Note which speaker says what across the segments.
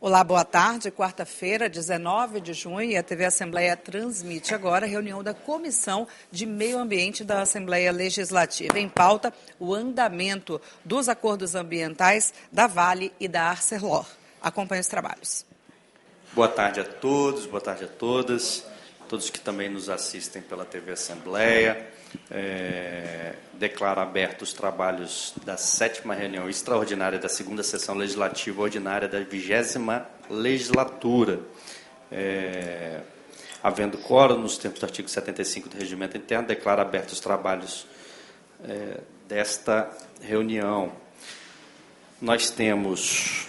Speaker 1: Olá, boa tarde. Quarta-feira, 19 de junho, e a TV Assembleia transmite agora a reunião da Comissão de Meio Ambiente da Assembleia Legislativa. Em pauta, o andamento dos acordos ambientais da Vale e da Arcelor. Acompanhe os trabalhos.
Speaker 2: Boa tarde a todos, boa tarde a todas, todos que também nos assistem pela TV Assembleia. Declaro abertos os trabalhos da 7ª reunião extraordinária da 2ª sessão legislativa ordinária da 20ª legislatura. Havendo quórum, nos termos do artigo 75 do Regimento Interno, declaro abertos os trabalhos desta reunião. Nós temos,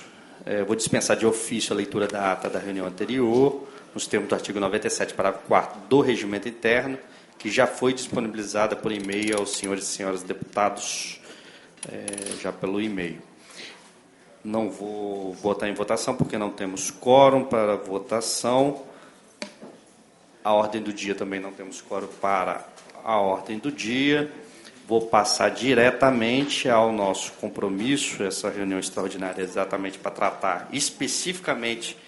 Speaker 2: vou dispensar de ofício a leitura da ata da reunião anterior, nos termos do artigo 97, parágrafo 4º do Regimento Interno, que já foi disponibilizada por e-mail aos senhores e senhoras deputados, já pelo e-mail. Não vou botar em votação, porque não temos quórum para votação. A ordem do dia também não temos quórum para a ordem do dia. Vou passar diretamente ao nosso compromisso. Essa reunião extraordinária é exatamente para tratar especificamente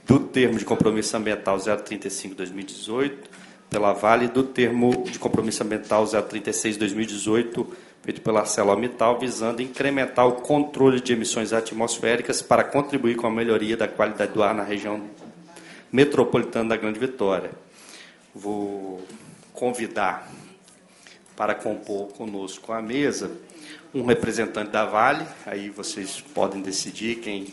Speaker 2: do termo de compromisso ambiental 035/2018, pela Vale, do termo de compromisso ambiental 036/2018, feito pela ArcelorMittal, visando incrementar o controle de emissões atmosféricas para contribuir com a melhoria da qualidade do ar na região metropolitana da Grande Vitória. Vou convidar para compor conosco a mesa um representante da Vale, aí vocês podem decidir quem,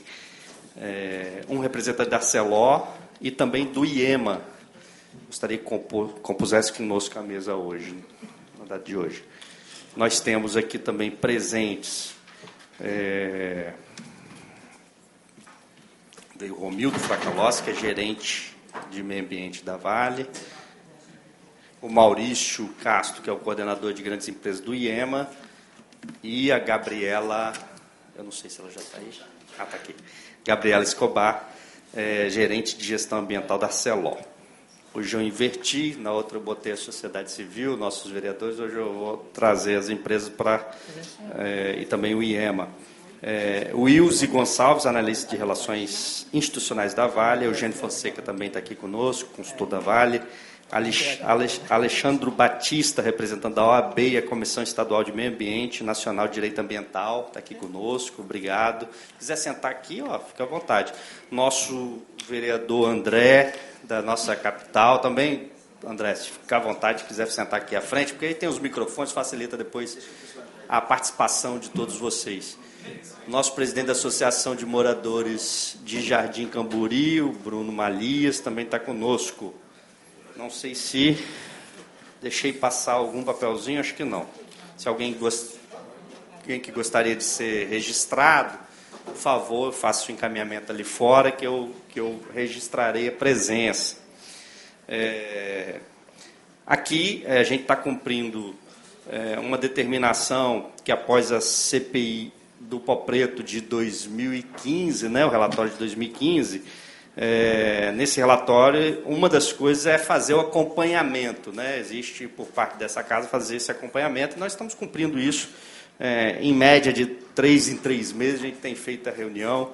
Speaker 2: um representante da Arcelor e também do IEMA. Gostaria que compusesse conosco a mesa hoje, na data de hoje. Nós temos aqui também presentes o Romildo Fracalossi, que é gerente de meio ambiente da Vale, o Maurício Castro, que é o coordenador de grandes empresas do IEMA, e a Gabriela, eu não sei se ela já está aí, está aqui, Gabriela Escobar, gerente de gestão ambiental da Arcelor. Hoje eu inverti, na outra eu botei a sociedade civil, nossos vereadores, hoje eu vou trazer as empresas e também o IEMA. O Ilse Gonçalves, analista de relações institucionais da Vale, Eugênio Fonseca também está aqui conosco, consultor da Vale, Alexandro Batista, representante da OAB e a Comissão Estadual de Meio Ambiente Nacional de Direito Ambiental, está aqui conosco, obrigado. Se quiser sentar aqui, fica à vontade. Nosso vereador André, da nossa capital, também, André, se ficar à vontade, se quiser sentar aqui à frente, porque aí tem os microfones, facilita depois a participação de todos vocês. Nosso presidente da Associação de Moradores de Jardim Camburi, o Bruno Malias, também está conosco. Não sei se deixei passar algum papelzinho, acho que não. Se alguém que gostaria de ser registrado, por favor, faça o encaminhamento ali fora, que eu registrarei a presença. Aqui, a gente está cumprindo uma determinação que, após a CPI do Pó Preto de 2015, o relatório de 2015, nesse relatório, uma das coisas é fazer o acompanhamento. Existe, por parte dessa casa, fazer esse acompanhamento. Nós estamos cumprindo isso. Em média, de 3 em 3 meses, a gente tem feito a reunião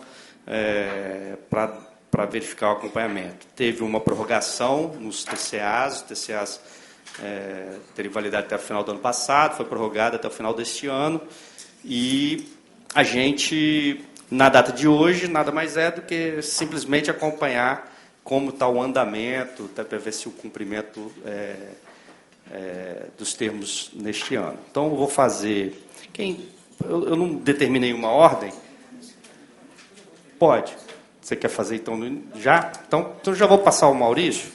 Speaker 2: para verificar o acompanhamento. Teve uma prorrogação nos TCAs, os TCAs teriam validade até o final do ano passado, foi prorrogada até o final deste ano, e a gente, na data de hoje, nada mais é do que simplesmente acompanhar como está o andamento, até para ver se o cumprimento dos termos neste ano. Então, eu vou fazer... Eu não determinei uma ordem. Pode. Você quer fazer, então, já? Então já vou passar ao Maurício.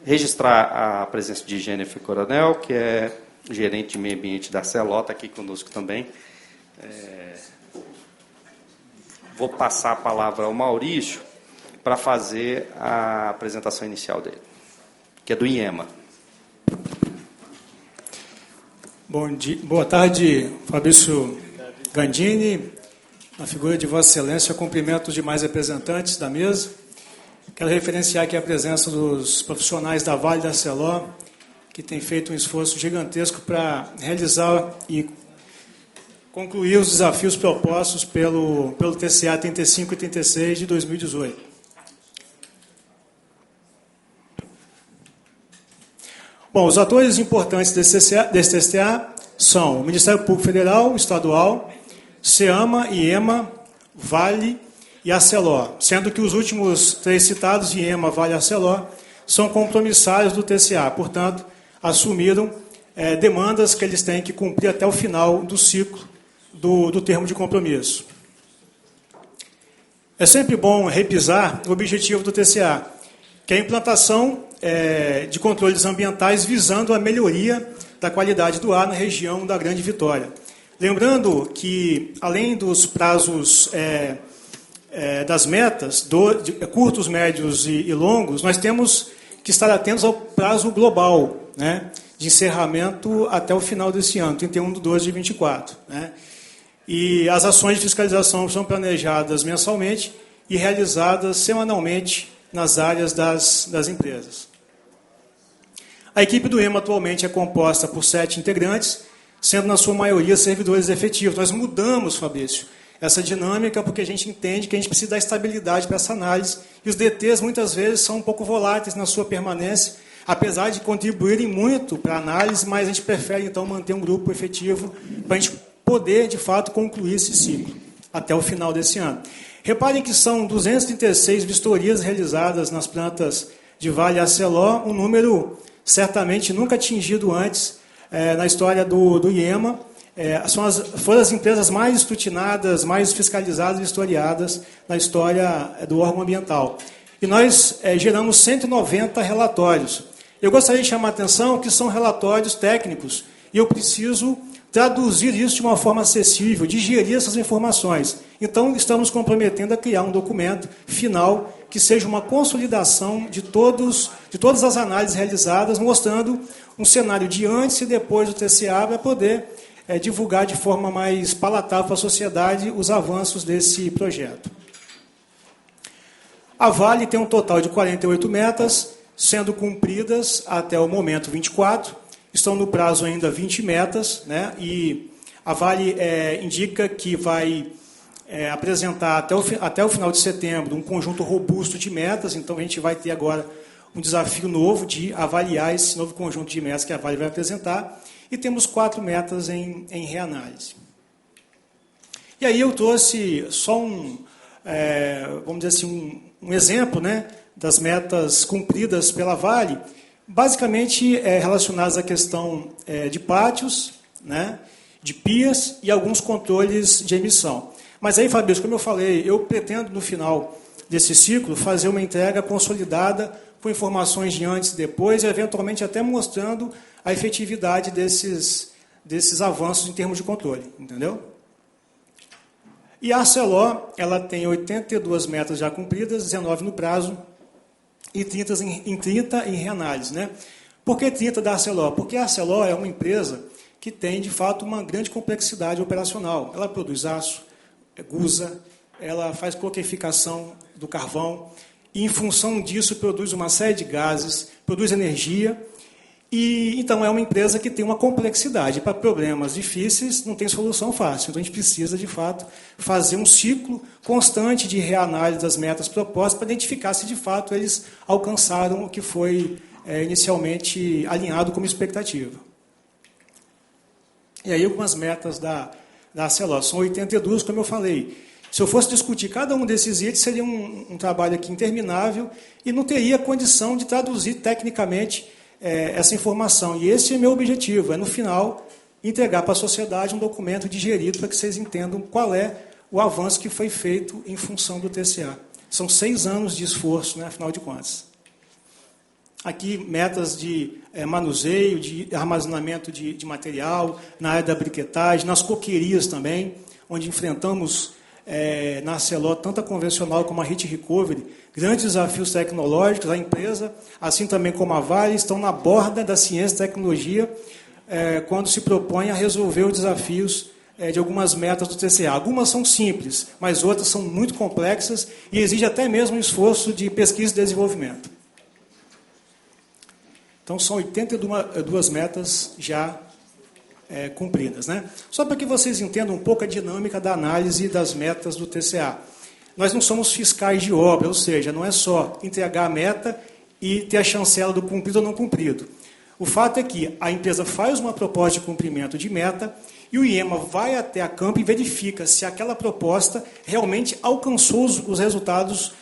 Speaker 2: Registrar a presença de Jennifer Coronel, que é gerente de meio ambiente da Arcelor, está aqui conosco também. Vou passar a palavra ao Maurício para fazer a apresentação inicial dele, que é do IEMA.
Speaker 3: Boa tarde, Fabrício Gandini, na figura de Vossa Excelência, cumprimento os demais representantes da mesa. Quero referenciar aqui a presença dos profissionais da Vale da Arcelor, que têm feito um esforço gigantesco para realizar e concluir os desafios propostos pelo TCA 35 e 36 de 2018. Bom, os atores importantes desse TCA são o Ministério Público Federal, Estadual, SEAMA, IEMA, Vale e Arcelor, sendo que os últimos 3 citados, IEMA, Vale e Arcelor, são compromissários do TCA, portanto, assumiram demandas que eles têm que cumprir até o final do ciclo do termo de compromisso. É sempre bom revisar o objetivo do TCA, que é a implantação de controles ambientais visando a melhoria da qualidade do ar na região da Grande Vitória. Lembrando que, além dos prazos das metas, curtos, médios e longos, nós temos que estar atentos ao prazo global, né, de encerramento até o final desse ano, 31/12/24. Né? E as ações de fiscalização são planejadas mensalmente e realizadas semanalmente nas áreas das empresas. A equipe do EMA atualmente é composta por 7 integrantes, sendo na sua maioria servidores efetivos. Nós mudamos, Fabrício, essa dinâmica porque a gente entende que a gente precisa dar estabilidade para essa análise e os DTs muitas vezes são um pouco voláteis na sua permanência, apesar de contribuírem muito para a análise, mas a gente prefere então manter um grupo efetivo para a gente poder, de fato, concluir esse ciclo até o final desse ano. Reparem que são 236 vistorias realizadas nas plantas de Vale e Arcelor, um número certamente nunca atingido antes na história do IEMA. Foram as empresas mais escrutinadas, mais fiscalizadas e historiadas na história do órgão ambiental. E nós geramos 190 relatórios. Eu gostaria de chamar a atenção que são relatórios técnicos e eu preciso traduzir isso de uma forma acessível, digerir essas informações. Então, estamos comprometendo a criar um documento final que seja uma consolidação de todas as análises realizadas, mostrando um cenário de antes e depois do TCA para poder divulgar de forma mais palatável para a sociedade os avanços desse projeto. A Vale tem um total de 48 metas, sendo cumpridas até o momento 24, estão no prazo ainda 20 metas, né? E a Vale indica que vai apresentar até o final de setembro um conjunto robusto de metas, então a gente vai ter agora um desafio novo de avaliar esse novo conjunto de metas que a Vale vai apresentar, e temos 4 metas em reanálise. E aí eu trouxe só vamos dizer assim, um exemplo, né, das metas cumpridas pela Vale, basicamente relacionadas à questão de pátios, né, de pias e alguns controles de emissão. Mas aí, Fabrício, como eu falei, eu pretendo, no final desse ciclo, fazer uma entrega consolidada com informações de antes e depois, e eventualmente até mostrando a efetividade desses avanços em termos de controle, entendeu? E a Arcelor, ela tem 82 metas já cumpridas, 19 no prazo, e 30 em reanálise. Né? Por que 30 da Arcelor? Porque a Arcelor é uma empresa que tem, de fato, uma grande complexidade operacional. Ela produz aço, gusa, ela faz coqueificação do carvão, e, em função disso, produz uma série de gases, produz energia, e então é uma empresa que tem uma complexidade. Para problemas difíceis, não tem solução fácil. Então, a gente precisa, de fato, fazer um ciclo constante de reanálise das metas propostas para identificar se, de fato, eles alcançaram o que foi inicialmente alinhado como expectativa. E aí, algumas metas da Arcelor. São 82, como eu falei. Se eu fosse discutir cada um desses itens, seria um trabalho aqui interminável e não teria condição de traduzir tecnicamente essa informação. E esse é meu objetivo, no final, entregar para a sociedade um documento digerido para que vocês entendam qual é o avanço que foi feito em função do TCA. São 6 anos de esforço, né, afinal de contas. Aqui, metas de manuseio, de armazenamento de material, na área da briquetagem, nas coqueirias também, onde enfrentamos, na Arcelor, tanto a convencional como a Heat Recovery, grandes desafios tecnológicos. A empresa, assim também como a Vale, estão na borda da ciência e tecnologia quando se propõe a resolver os desafios de algumas metas do TCA. Algumas são simples, mas outras são muito complexas e exigem até mesmo um esforço de pesquisa e desenvolvimento. Então, são 82 metas já cumpridas, né? Só para que vocês entendam um pouco a dinâmica da análise das metas do TCA. Nós não somos fiscais de obra, ou seja, não é só entregar a meta e ter a chancela do cumprido ou não cumprido. O fato é que a empresa faz uma proposta de cumprimento de meta e o IEMA vai até a campo e verifica se aquela proposta realmente alcançou os resultados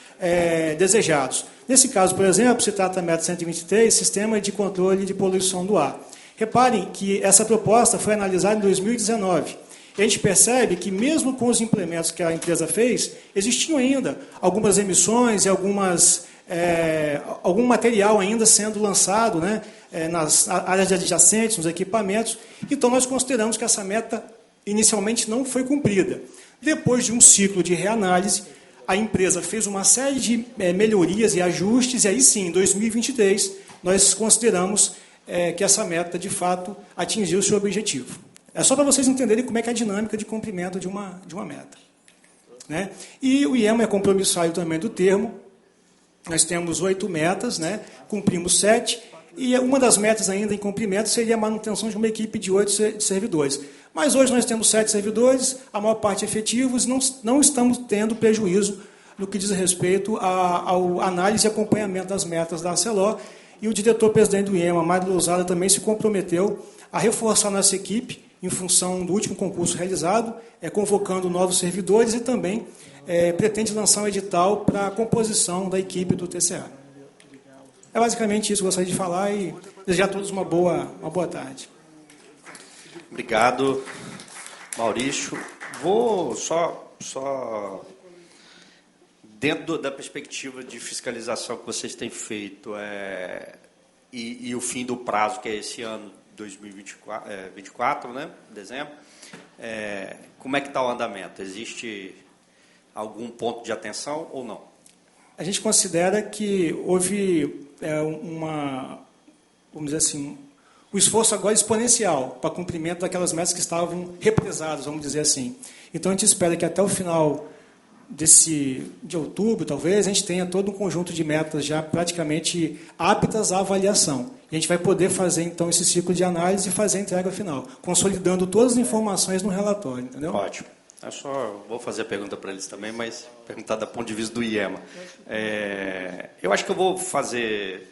Speaker 3: desejados. Nesse caso, por exemplo, se trata da meta 123, Sistema de Controle de Poluição do Ar. Reparem que essa proposta foi analisada em 2019. E a gente percebe que, mesmo com os implementos que a empresa fez, existiam ainda algumas emissões e algum material ainda sendo lançado, né, nas áreas adjacentes, nos equipamentos. Então, nós consideramos que essa meta inicialmente não foi cumprida. Depois de um ciclo de reanálise, a empresa fez uma série de melhorias e ajustes, e aí sim, em 2023, nós consideramos que essa meta, de fato, atingiu o seu objetivo. É só para vocês entenderem como é que é a dinâmica de cumprimento de uma meta. Né? E o IEMA é compromissário também do termo. Nós temos 8 metas, né? Cumprimos 7, e uma das metas ainda em cumprimento seria a manutenção de uma equipe de 8 servidores. Mas hoje nós temos 7 servidores, a maior parte efetivos, e não estamos tendo prejuízo no que diz respeito ao análise e acompanhamento das metas da Arcelor. E o diretor-presidente do IEMA, Mário Lousada, também se comprometeu a reforçar nossa equipe em função do último concurso realizado, convocando novos servidores e também pretende lançar um edital para a composição da equipe do TCA. É basicamente isso que eu gostaria de falar e desejar a todos uma boa tarde.
Speaker 2: Obrigado, Maurício. Vou só dentro da perspectiva de fiscalização que vocês têm feito e o fim do prazo, que é esse ano, 2024, né, dezembro, como é que está o andamento? Existe algum ponto de atenção ou não?
Speaker 3: A gente considera que houve vamos dizer assim, o esforço agora exponencial para cumprimento daquelas metas que estavam represadas, vamos dizer assim. Então, a gente espera que até o final de outubro, talvez, a gente tenha todo um conjunto de metas já praticamente aptas à avaliação. E a gente vai poder fazer, então, esse ciclo de análise e fazer a entrega final, consolidando todas as informações no relatório, entendeu?
Speaker 2: Ótimo. Eu só vou fazer a pergunta para eles também, mas perguntar do ponto de vista do IEMA. Eu acho que eu vou fazer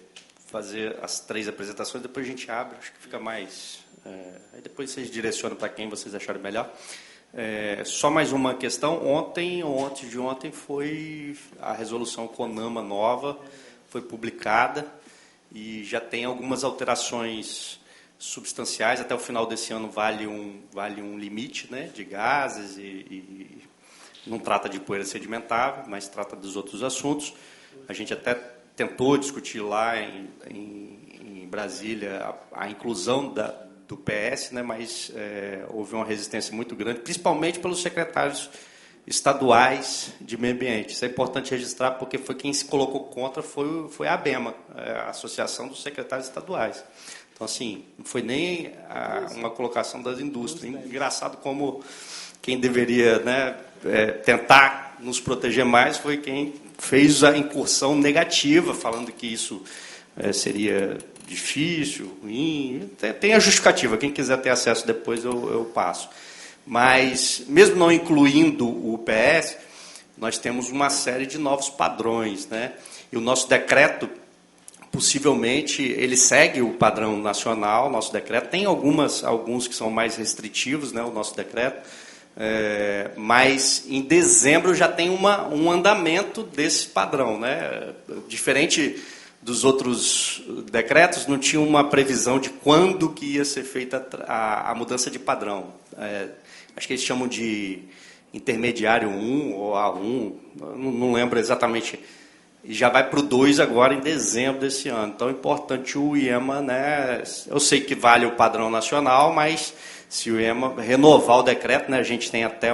Speaker 2: as 3 apresentações, depois a gente abre, acho que fica mais... aí depois vocês direcionam para quem vocês acharem melhor. Só mais uma questão. Ontem ou antes de ontem foi a resolução CONAMA nova, foi publicada e já tem algumas alterações substanciais. Até o final desse ano vale um limite, né, de gases e não trata de poeira sedimentável, mas trata dos outros assuntos. A gente até tentou discutir lá em Brasília a inclusão do PS, né, mas houve uma resistência muito grande, principalmente pelos secretários estaduais de meio ambiente. Isso é importante registrar, porque quem se colocou contra foi a ABEMA, a Associação dos Secretários Estaduais. Então, assim, não foi nem uma colocação das indústrias. Engraçado como quem deveria, né, tentar nos proteger mais foi quem fez a incursão negativa, falando que isso seria difícil, ruim. Tem a justificativa. Quem quiser ter acesso depois, eu passo. Mas, mesmo não incluindo o PS, nós temos uma série de novos padrões, né? E o nosso decreto, possivelmente, ele segue o padrão nacional, nosso decreto. Tem alguns que são mais restritivos, né, o nosso decreto, mas em dezembro já tem um andamento desse padrão, né? Diferente dos outros decretos, não tinha uma previsão de quando que ia ser feita a mudança de padrão. Acho que eles chamam de intermediário 1 ou A1, não lembro exatamente. E já vai para o 2 agora em dezembro desse ano. Então é importante o IEMA, né? Eu sei que vale o padrão nacional, mas se o IEMA renovar o decreto, né, a gente tem até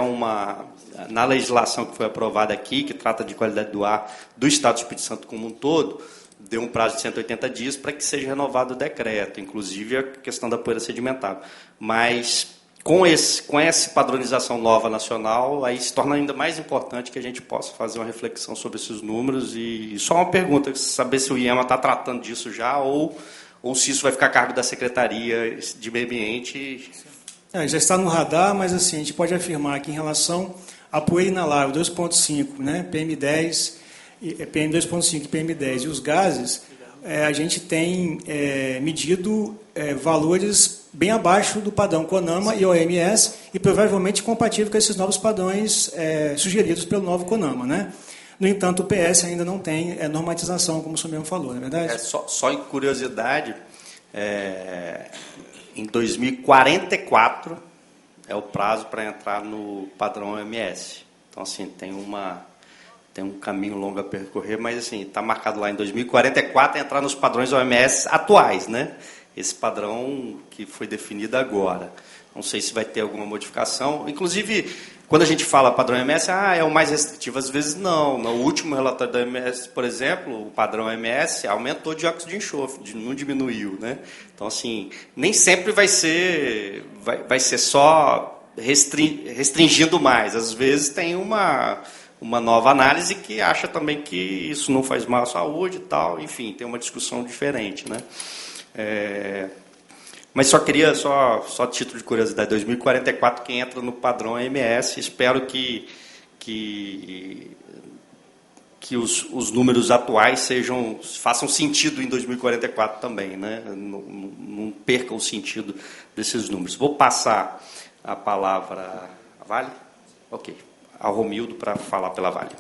Speaker 2: na legislação que foi aprovada aqui, que trata de qualidade do ar do Estado do Espírito Santo como um todo, deu um prazo de 180 dias para que seja renovado o decreto, inclusive a questão da poeira sedimentável. Mas com essa padronização nova nacional, aí se torna ainda mais importante que a gente possa fazer uma reflexão sobre esses números. E só uma pergunta, saber se o IEMA está tratando disso já ou se isso vai ficar a cargo da Secretaria de Meio Ambiente.
Speaker 3: Já está no radar, mas assim, a gente pode afirmar que em relação à poeira inalável 2,5, né, PM10, PM2,5 e PM10 e os gases, a gente tem medido valores bem abaixo do padrão CONAMA e OMS e provavelmente compatível com esses novos padrões sugeridos pelo novo CONAMA, né? No entanto, o PS ainda não tem normatização, como o senhor mesmo falou, não é verdade?
Speaker 2: Só em curiosidade, em 2044 é o prazo para entrar no padrão OMS. Então, assim, tem um caminho longo a percorrer, mas assim, está marcado lá em 2044 entrar nos padrões OMS atuais, né? Esse padrão que foi definido agora. Não sei se vai ter alguma modificação. Inclusive, quando a gente fala padrão OMS, é o mais restritivo. Às vezes não. No último relatório da OMS, por exemplo, o padrão OMS aumentou o dióxido de enxofre, não diminuiu, né? Então, assim, nem sempre vai ser só restringindo mais. Às vezes tem uma nova análise que acha também que isso não faz mal à saúde e tal. Enfim, tem uma discussão diferente, né? Mas só queria, só título de curiosidade, 2044 quem entra no padrão OMS, espero que os números atuais façam sentido em 2044 também, né? Não percam o sentido desses números. Vou passar a palavra à Vale? Ok. Ao Romildo para falar pela Vale.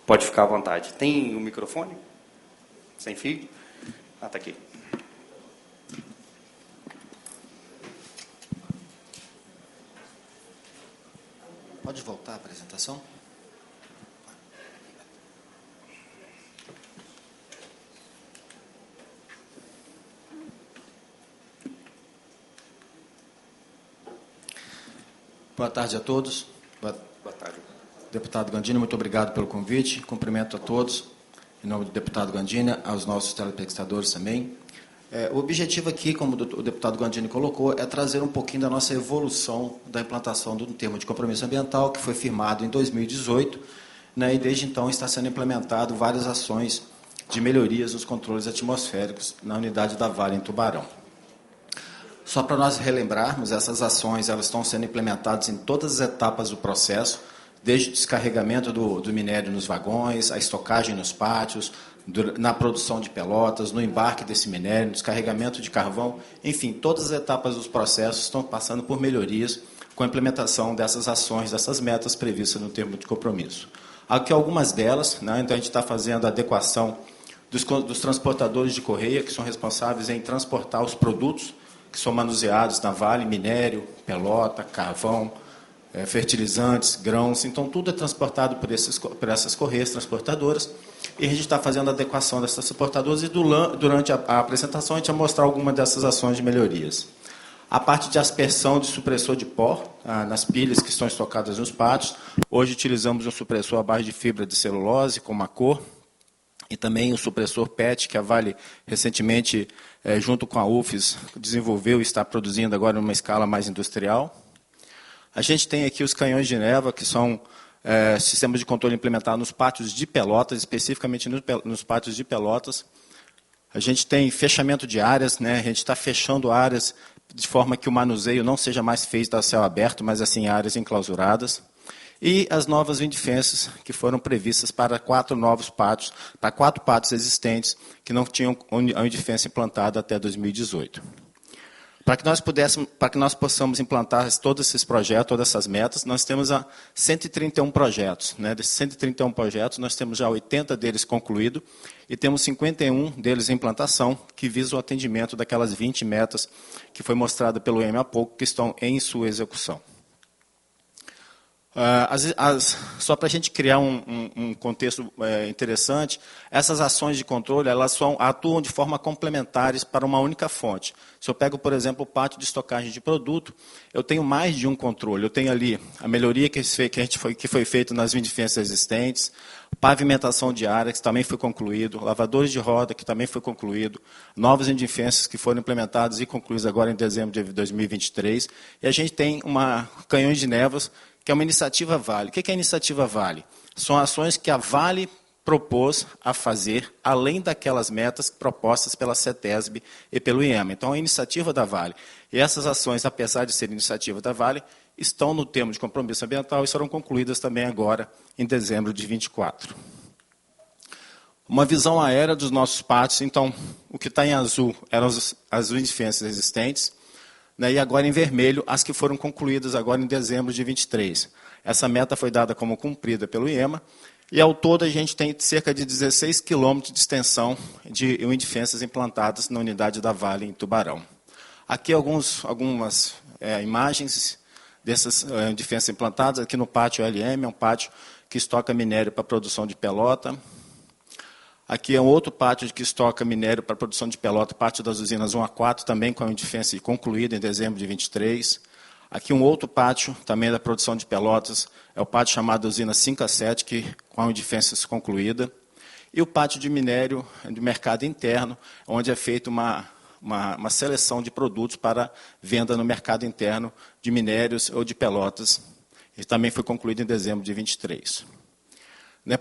Speaker 2: Pode ficar à vontade. Tem um microfone? Sem fio? Está aqui.
Speaker 4: Pode voltar a apresentação? Boa tarde a todos.
Speaker 2: Boa tarde.
Speaker 4: Deputado Gandini, muito obrigado pelo convite. Cumprimento a todos, em nome do deputado Gandini, aos nossos telespectadores também. O objetivo aqui, como o deputado Gandini colocou, é trazer um pouquinho da nossa evolução da implantação do termo de compromisso ambiental, que foi firmado em 2018, né, e desde então está sendo implementado várias ações de melhorias nos controles atmosféricos na unidade da Vale em Tubarão. Só para nós relembrarmos, essas ações elas estão sendo implementadas em todas as etapas do processo, desde o descarregamento do minério nos vagões, a estocagem nos pátios, na produção de pelotas, no embarque desse minério, no descarregamento de carvão, enfim, todas as etapas dos processos estão passando por melhorias com a implementação dessas ações, dessas metas previstas no termo de compromisso. Aqui algumas delas, né, então a gente está fazendo a adequação dos transportadores de correia, que são responsáveis em transportar os produtos que são manuseados na Vale, minério, pelota, carvão, fertilizantes, grãos, então tudo é transportado por essas correias transportadoras, e a gente está fazendo a adequação dessas transportadoras, e durante a apresentação a gente vai mostrar algumas dessas ações de melhorias. A parte de aspersão de supressor de pó, nas pilhas que estão estocadas nos pátios, hoje utilizamos um supressor à base de fibra de celulose, com uma cor, e também o supressor PET, que a Vale recentemente, junto com a UFES, desenvolveu e está produzindo agora numa escala mais industrial. A gente tem aqui os canhões de névoa, que são sistemas de controle implementados nos pátios de Pelotas, especificamente nos pátios de Pelotas. A gente tem fechamento de áreas, né? A gente está fechando áreas de forma que o manuseio não seja mais feito a céu aberto, mas assim áreas enclausuradas. E as novas windfences que foram previstas para 4 novos pátios, para 4 pátios existentes que não tinham a windfence implantada até 2018. Para que nós possamos implantar todos esses projetos, todas essas metas, nós temos 131 projetos. Né? Desses 131 projetos, nós temos já 80 deles concluídos e temos 51 deles em implantação, que visam o atendimento daquelas 20 metas que foi mostrada pelo EM há pouco, que estão em sua execução. Só para a gente criar um contexto interessante, essas ações de controle elas atuam de forma complementares para uma única fonte. Se eu pego, por exemplo, o pátio de estocagem de produto, eu tenho mais de um controle. Eu tenho ali a melhoria que foi feita nas windfences existentes, pavimentação de área, que também foi concluído, lavadores de roda, que também foi concluído, novas windfences que foram implementadas e concluídas agora em dezembro de 2023, e a gente tem canhões de névoas, que é uma iniciativa Vale. O que é a iniciativa Vale? São ações que a Vale
Speaker 5: propôs a fazer, além daquelas metas propostas pela CETESB e pelo IEMA. Então, a iniciativa da Vale. E essas ações, apesar de serem iniciativa da Vale, estão no termo de compromisso ambiental e serão concluídas também agora, em dezembro de 24. Uma visão aérea dos nossos pátios. Então, o que está em azul eram as indefensas existentes, né, e agora em vermelho, as que foram concluídas agora em dezembro de 23. Essa meta foi dada como cumprida pelo IEMA, e ao todo a gente tem cerca de 16 quilômetros de extensão de indefensas implantadas na unidade da Vale em Tubarão. Aqui algumas imagens dessas indefensas implantadas. Aqui no pátio LM, é um pátio que estoca minério para a produção de pelota. Aqui é um outro pátio que estoca minério para a produção de pelota, pátio das usinas 1 a 4, também com a indefensa concluída em dezembro de 23. Aqui um outro pátio, também da produção de pelotas, é o pátio chamado usina 5 a 7, que, com a indefensa concluída. E o pátio de minério de mercado interno, onde é feita uma seleção de produtos para venda no mercado interno de minérios ou de pelotas. E também foi concluído em dezembro de 23.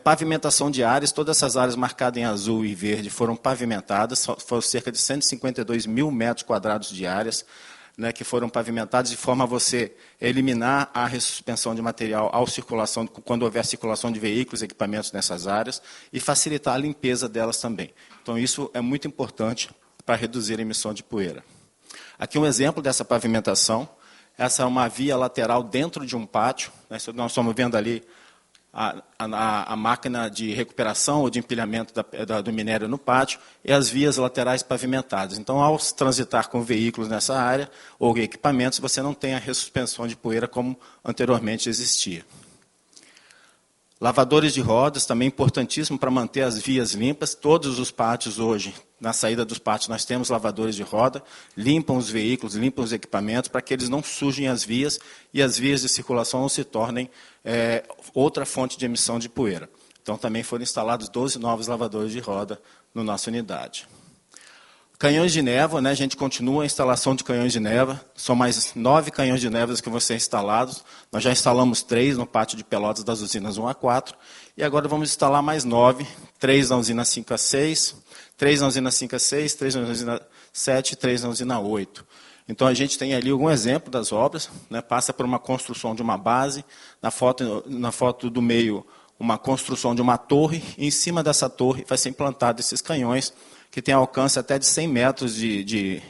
Speaker 5: Pavimentação de áreas, todas essas áreas marcadas em azul e verde foram pavimentadas, foram cerca de 152 mil metros quadrados de áreas, que foram pavimentadas de forma a você eliminar a ressuspensão de material quando houver circulação de veículos e equipamentos nessas áreas e facilitar a limpeza delas também. Então, isso é muito importante para reduzir a emissão de poeira. Aqui um exemplo dessa pavimentação. Essa é uma via lateral dentro de um pátio. Nós estamos vendo ali a máquina de recuperação ou de empilhamento do minério no pátio e as vias laterais pavimentadas. Então, ao transitar com veículos nessa área ou equipamentos, você não tem a ressuspensão de poeira como anteriormente existia. Lavadores de rodas, também importantíssimo para manter as vias limpas. Todos os pátios hoje, na saída dos pátios, nós temos lavadores de roda, limpam os veículos, limpam os equipamentos, para que eles não sujem as vias e as vias de circulação não se tornem outra fonte de emissão de poeira. Então, também foram instalados 12 novos lavadores de roda na nossa unidade. Canhões de névoa, a gente continua a instalação de canhões de névoa. São mais 9 canhões de névoa que vão ser instalados. Nós já instalamos 3 no pátio de Pelotas das usinas 1 a 4. E agora vamos instalar mais 9. 3 na usina 5 a 6, 3 na usina 5 a 6, 3 na usina 7 e 3 na usina 8. Então, a gente tem ali algum exemplo das obras. Passa por uma construção de uma base. Na foto do meio, uma construção de uma torre. E em cima dessa torre vai ser implantado esses canhões, que tem alcance até de 100 metros de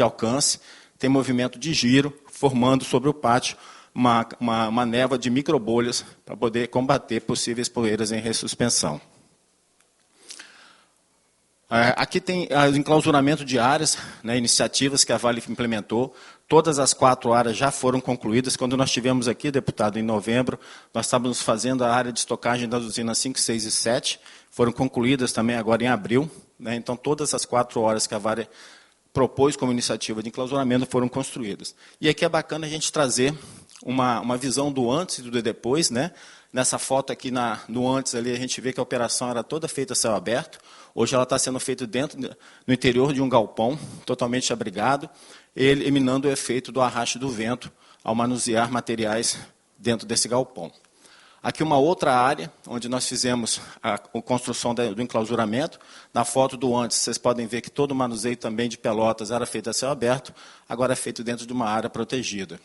Speaker 5: alcance, tem movimento de giro, formando sobre o pátio uma névoa de microbolhas para poder combater possíveis poeiras em ressuspensão. Aqui tem o enclausuramento de áreas, iniciativas que a Vale implementou. Todas as 4 áreas já foram concluídas. Quando nós estivemos aqui, deputado, em novembro, nós estávamos fazendo a área de estocagem das usinas 5, 6 e 7. Foram concluídas também agora em abril. Então, todas as 4 horas que a Vale propôs como iniciativa de enclausuramento foram construídas. E aqui é bacana a gente trazer uma visão do antes e do depois. Nessa foto aqui, no antes, ali, a gente vê que a operação era toda feita a céu aberto. Hoje ela está sendo feita no interior de um galpão, totalmente abrigado, eliminando o efeito do arraste do vento ao manusear materiais dentro desse galpão. Aqui uma outra área, onde nós fizemos a construção do enclausuramento. Na foto do antes, vocês podem ver que todo o manuseio também de pelotas era feito a céu aberto, agora é feito dentro de uma área protegida.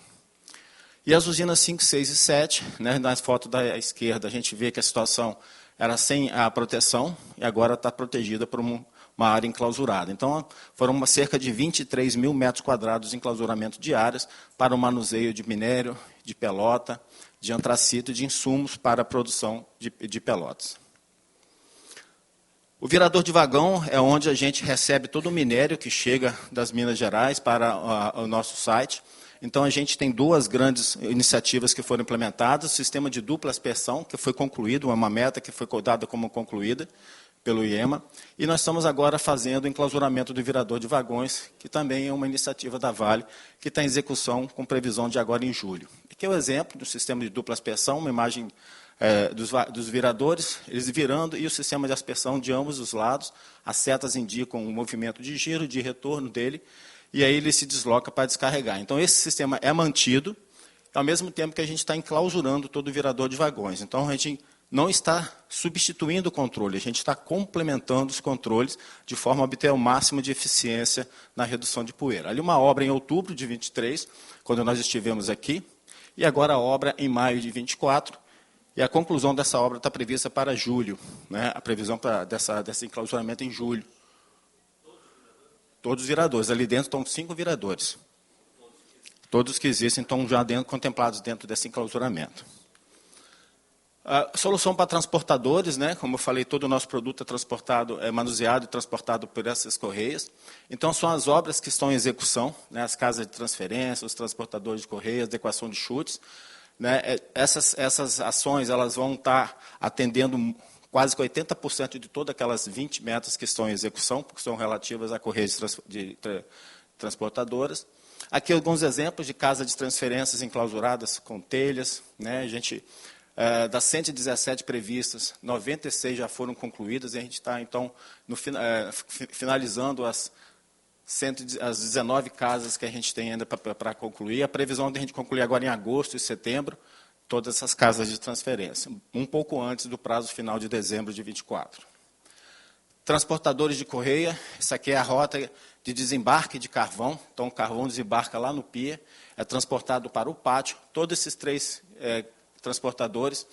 Speaker 5: E as usinas 5, 6 e 7, na foto da esquerda, a gente vê que a situação era sem a proteção e agora está protegida por uma área enclausurada. Então, foram cerca de 23 mil metros quadrados de enclausuramento de áreas para o manuseio de minério, de pelota, de antracito e de insumos para a produção de pelotas. O virador de vagão é onde a gente recebe todo o minério que chega das Minas Gerais para o nosso site. Então, a gente tem 2 grandes iniciativas que foram implementadas. O sistema de dupla aspersão, que foi concluído, uma meta que foi dada como concluída pelo IEMA. E nós estamos agora fazendo o enclausuramento do virador de vagões, que também é uma iniciativa da Vale, que está em execução com previsão de agora em julho. Aqui é o exemplo do sistema de dupla aspersão, uma imagem dos viradores, eles virando, e o sistema de aspersão de ambos os lados. As setas indicam o movimento de giro, de retorno dele, e aí ele se desloca para descarregar. Então, esse sistema é mantido, ao mesmo tempo que a gente está enclausurando todo o virador de vagões. Então, a gente não está substituindo o controle, a gente está complementando os controles de forma a obter o máximo de eficiência na redução de poeira. Ali uma obra em outubro de 23, quando nós estivemos aqui, e agora a obra em maio de 24, e a conclusão dessa obra está prevista para julho, né? A previsão desse enclausuramento em julho. Todos os viradores, ali dentro estão 5 viradores. Todos que existem estão já contemplados dentro desse enclausuramento. A solução para transportadores, né? Como eu falei, todo o nosso produto é transportado, é manuseado e transportado por essas correias. Então, são as obras que estão em execução, né? As casas de transferência, os transportadores de correias, adequação de chutes. Né? Essas ações elas vão estar atendendo quase 80% de todas aquelas 20 metas que estão em execução, porque são relativas a correias transportadoras. Aqui alguns exemplos de casas de transferências enclausuradas com telhas. Né? A gente... das 117 previstas, 96 já foram concluídas, e a gente está, então, finalizando as 19 casas que a gente tem ainda para concluir. A previsão de a gente concluir agora em agosto e setembro, todas essas casas de transferência, um pouco antes do prazo final de dezembro de 24. Transportadores de correia, essa aqui é a rota de desembarque de carvão, então o carvão desembarca lá no pier, é transportado para o pátio, todos esses 3 transportadores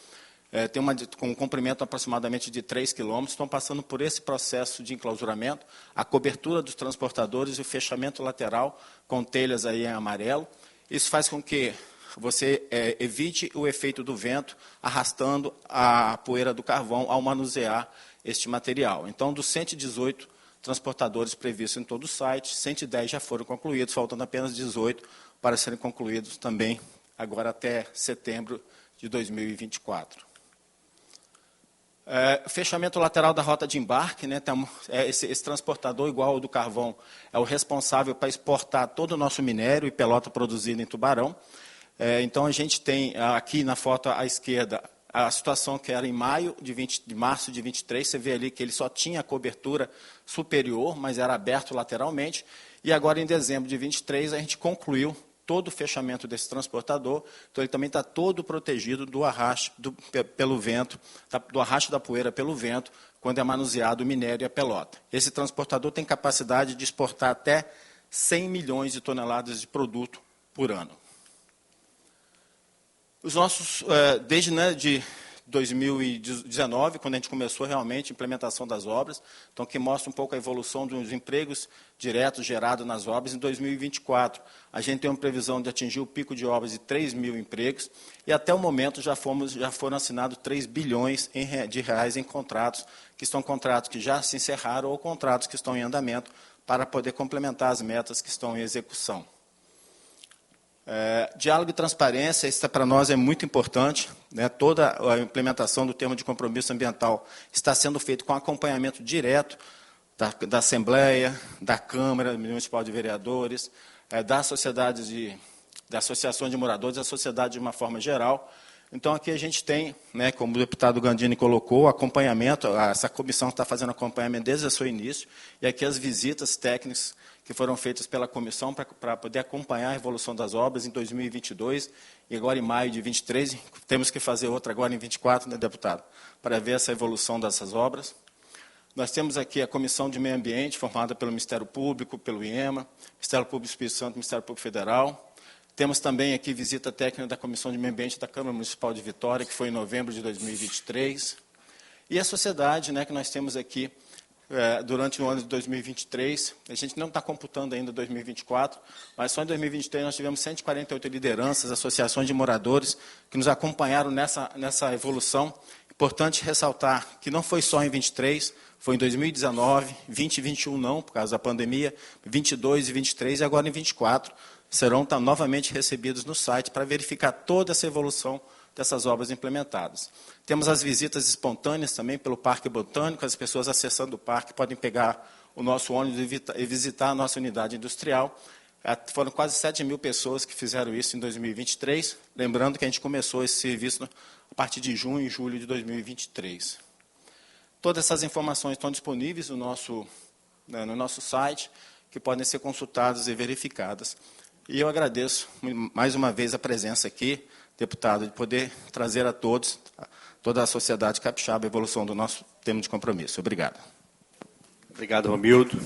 Speaker 5: têm com um comprimento aproximadamente de 3 km, estão passando por esse processo de enclausuramento, a cobertura dos transportadores e o fechamento lateral com telhas aí em amarelo. Isso faz com que você evite o efeito do vento arrastando a poeira do carvão ao manusear este material. Então, dos 118 transportadores previstos em todo o site, 110 já foram concluídos, faltando apenas 18 para serem concluídos também agora até setembro de 2024. Fechamento lateral da rota de embarque, né? Esse transportador, igual ao do carvão, é o responsável para exportar todo o nosso minério e pelota produzida em Tubarão. Então, a gente tem aqui na foto à esquerda a situação que era em de março de 23, você vê ali que ele só tinha a cobertura superior, mas era aberto lateralmente, e agora em dezembro de 23 a gente concluiu todo o fechamento desse transportador, então ele também está todo protegido do arrasto pelo vento, do arrasto da poeira pelo vento, quando é manuseado o minério e a pelota. Esse transportador tem capacidade de exportar até 100 milhões de toneladas de produto por ano. Os nossos, desde de 2019, quando a gente começou realmente a implementação das obras, então que mostra um pouco a evolução dos empregos diretos gerados nas obras. Em 2024, a gente tem uma previsão de atingir o pico de obras de 3 mil empregos, e até o momento já foram assinados 3 bilhões de reais em contratos, que estão contratos que já se encerraram ou contratos que estão em andamento, para poder complementar as metas que estão em execução. Diálogo e transparência, isso para nós é muito importante, né? Toda a implementação do termo de compromisso ambiental está sendo feito com acompanhamento direto da Assembleia, da Câmara Municipal de Vereadores, das sociedades da Associação de Moradores, da sociedade de uma forma geral. Então, aqui a gente tem, né, como o deputado Gandini colocou, acompanhamento, essa comissão está fazendo acompanhamento desde o seu início, e aqui as visitas técnicas que foram feitas pela comissão para poder acompanhar a evolução das obras em 2022, e agora em maio de 23, temos que fazer outra agora em 24, né, deputado, para ver essa evolução dessas obras. Nós temos aqui a Comissão de Meio Ambiente, formada pelo Ministério Público, pelo IEMA, Ministério Público do Espírito Santo, Ministério Público Federal. Temos também aqui visita técnica da Comissão de Meio Ambiente da Câmara Municipal de Vitória, que foi em novembro de 2023. E a sociedade, né, que nós temos aqui durante o ano de 2023, a gente não está computando ainda 2024, mas só em 2023 nós tivemos 148 lideranças, associações de moradores, que nos acompanharam nessa evolução. Importante ressaltar que não foi só em 23, foi em 2019, 20 e 21 não, por causa da pandemia, 22 e 23, e agora em 24, serão novamente recebidos no site para verificar toda essa evolução dessas obras implementadas. Temos as visitas espontâneas também pelo Parque Botânico, as pessoas acessando o parque podem pegar o nosso ônibus e visitar a nossa unidade industrial. Foram quase 7 mil pessoas que fizeram isso em 2023, lembrando que a gente começou esse serviço a partir de junho e julho de 2023. Todas essas informações estão disponíveis no nosso site, que podem ser consultadas e verificadas. E eu agradeço mais uma vez a presença aqui, deputado, de poder trazer a todos, toda a sociedade capixaba a evolução do nosso termo de compromisso. Obrigado.
Speaker 2: Obrigado, Romildo.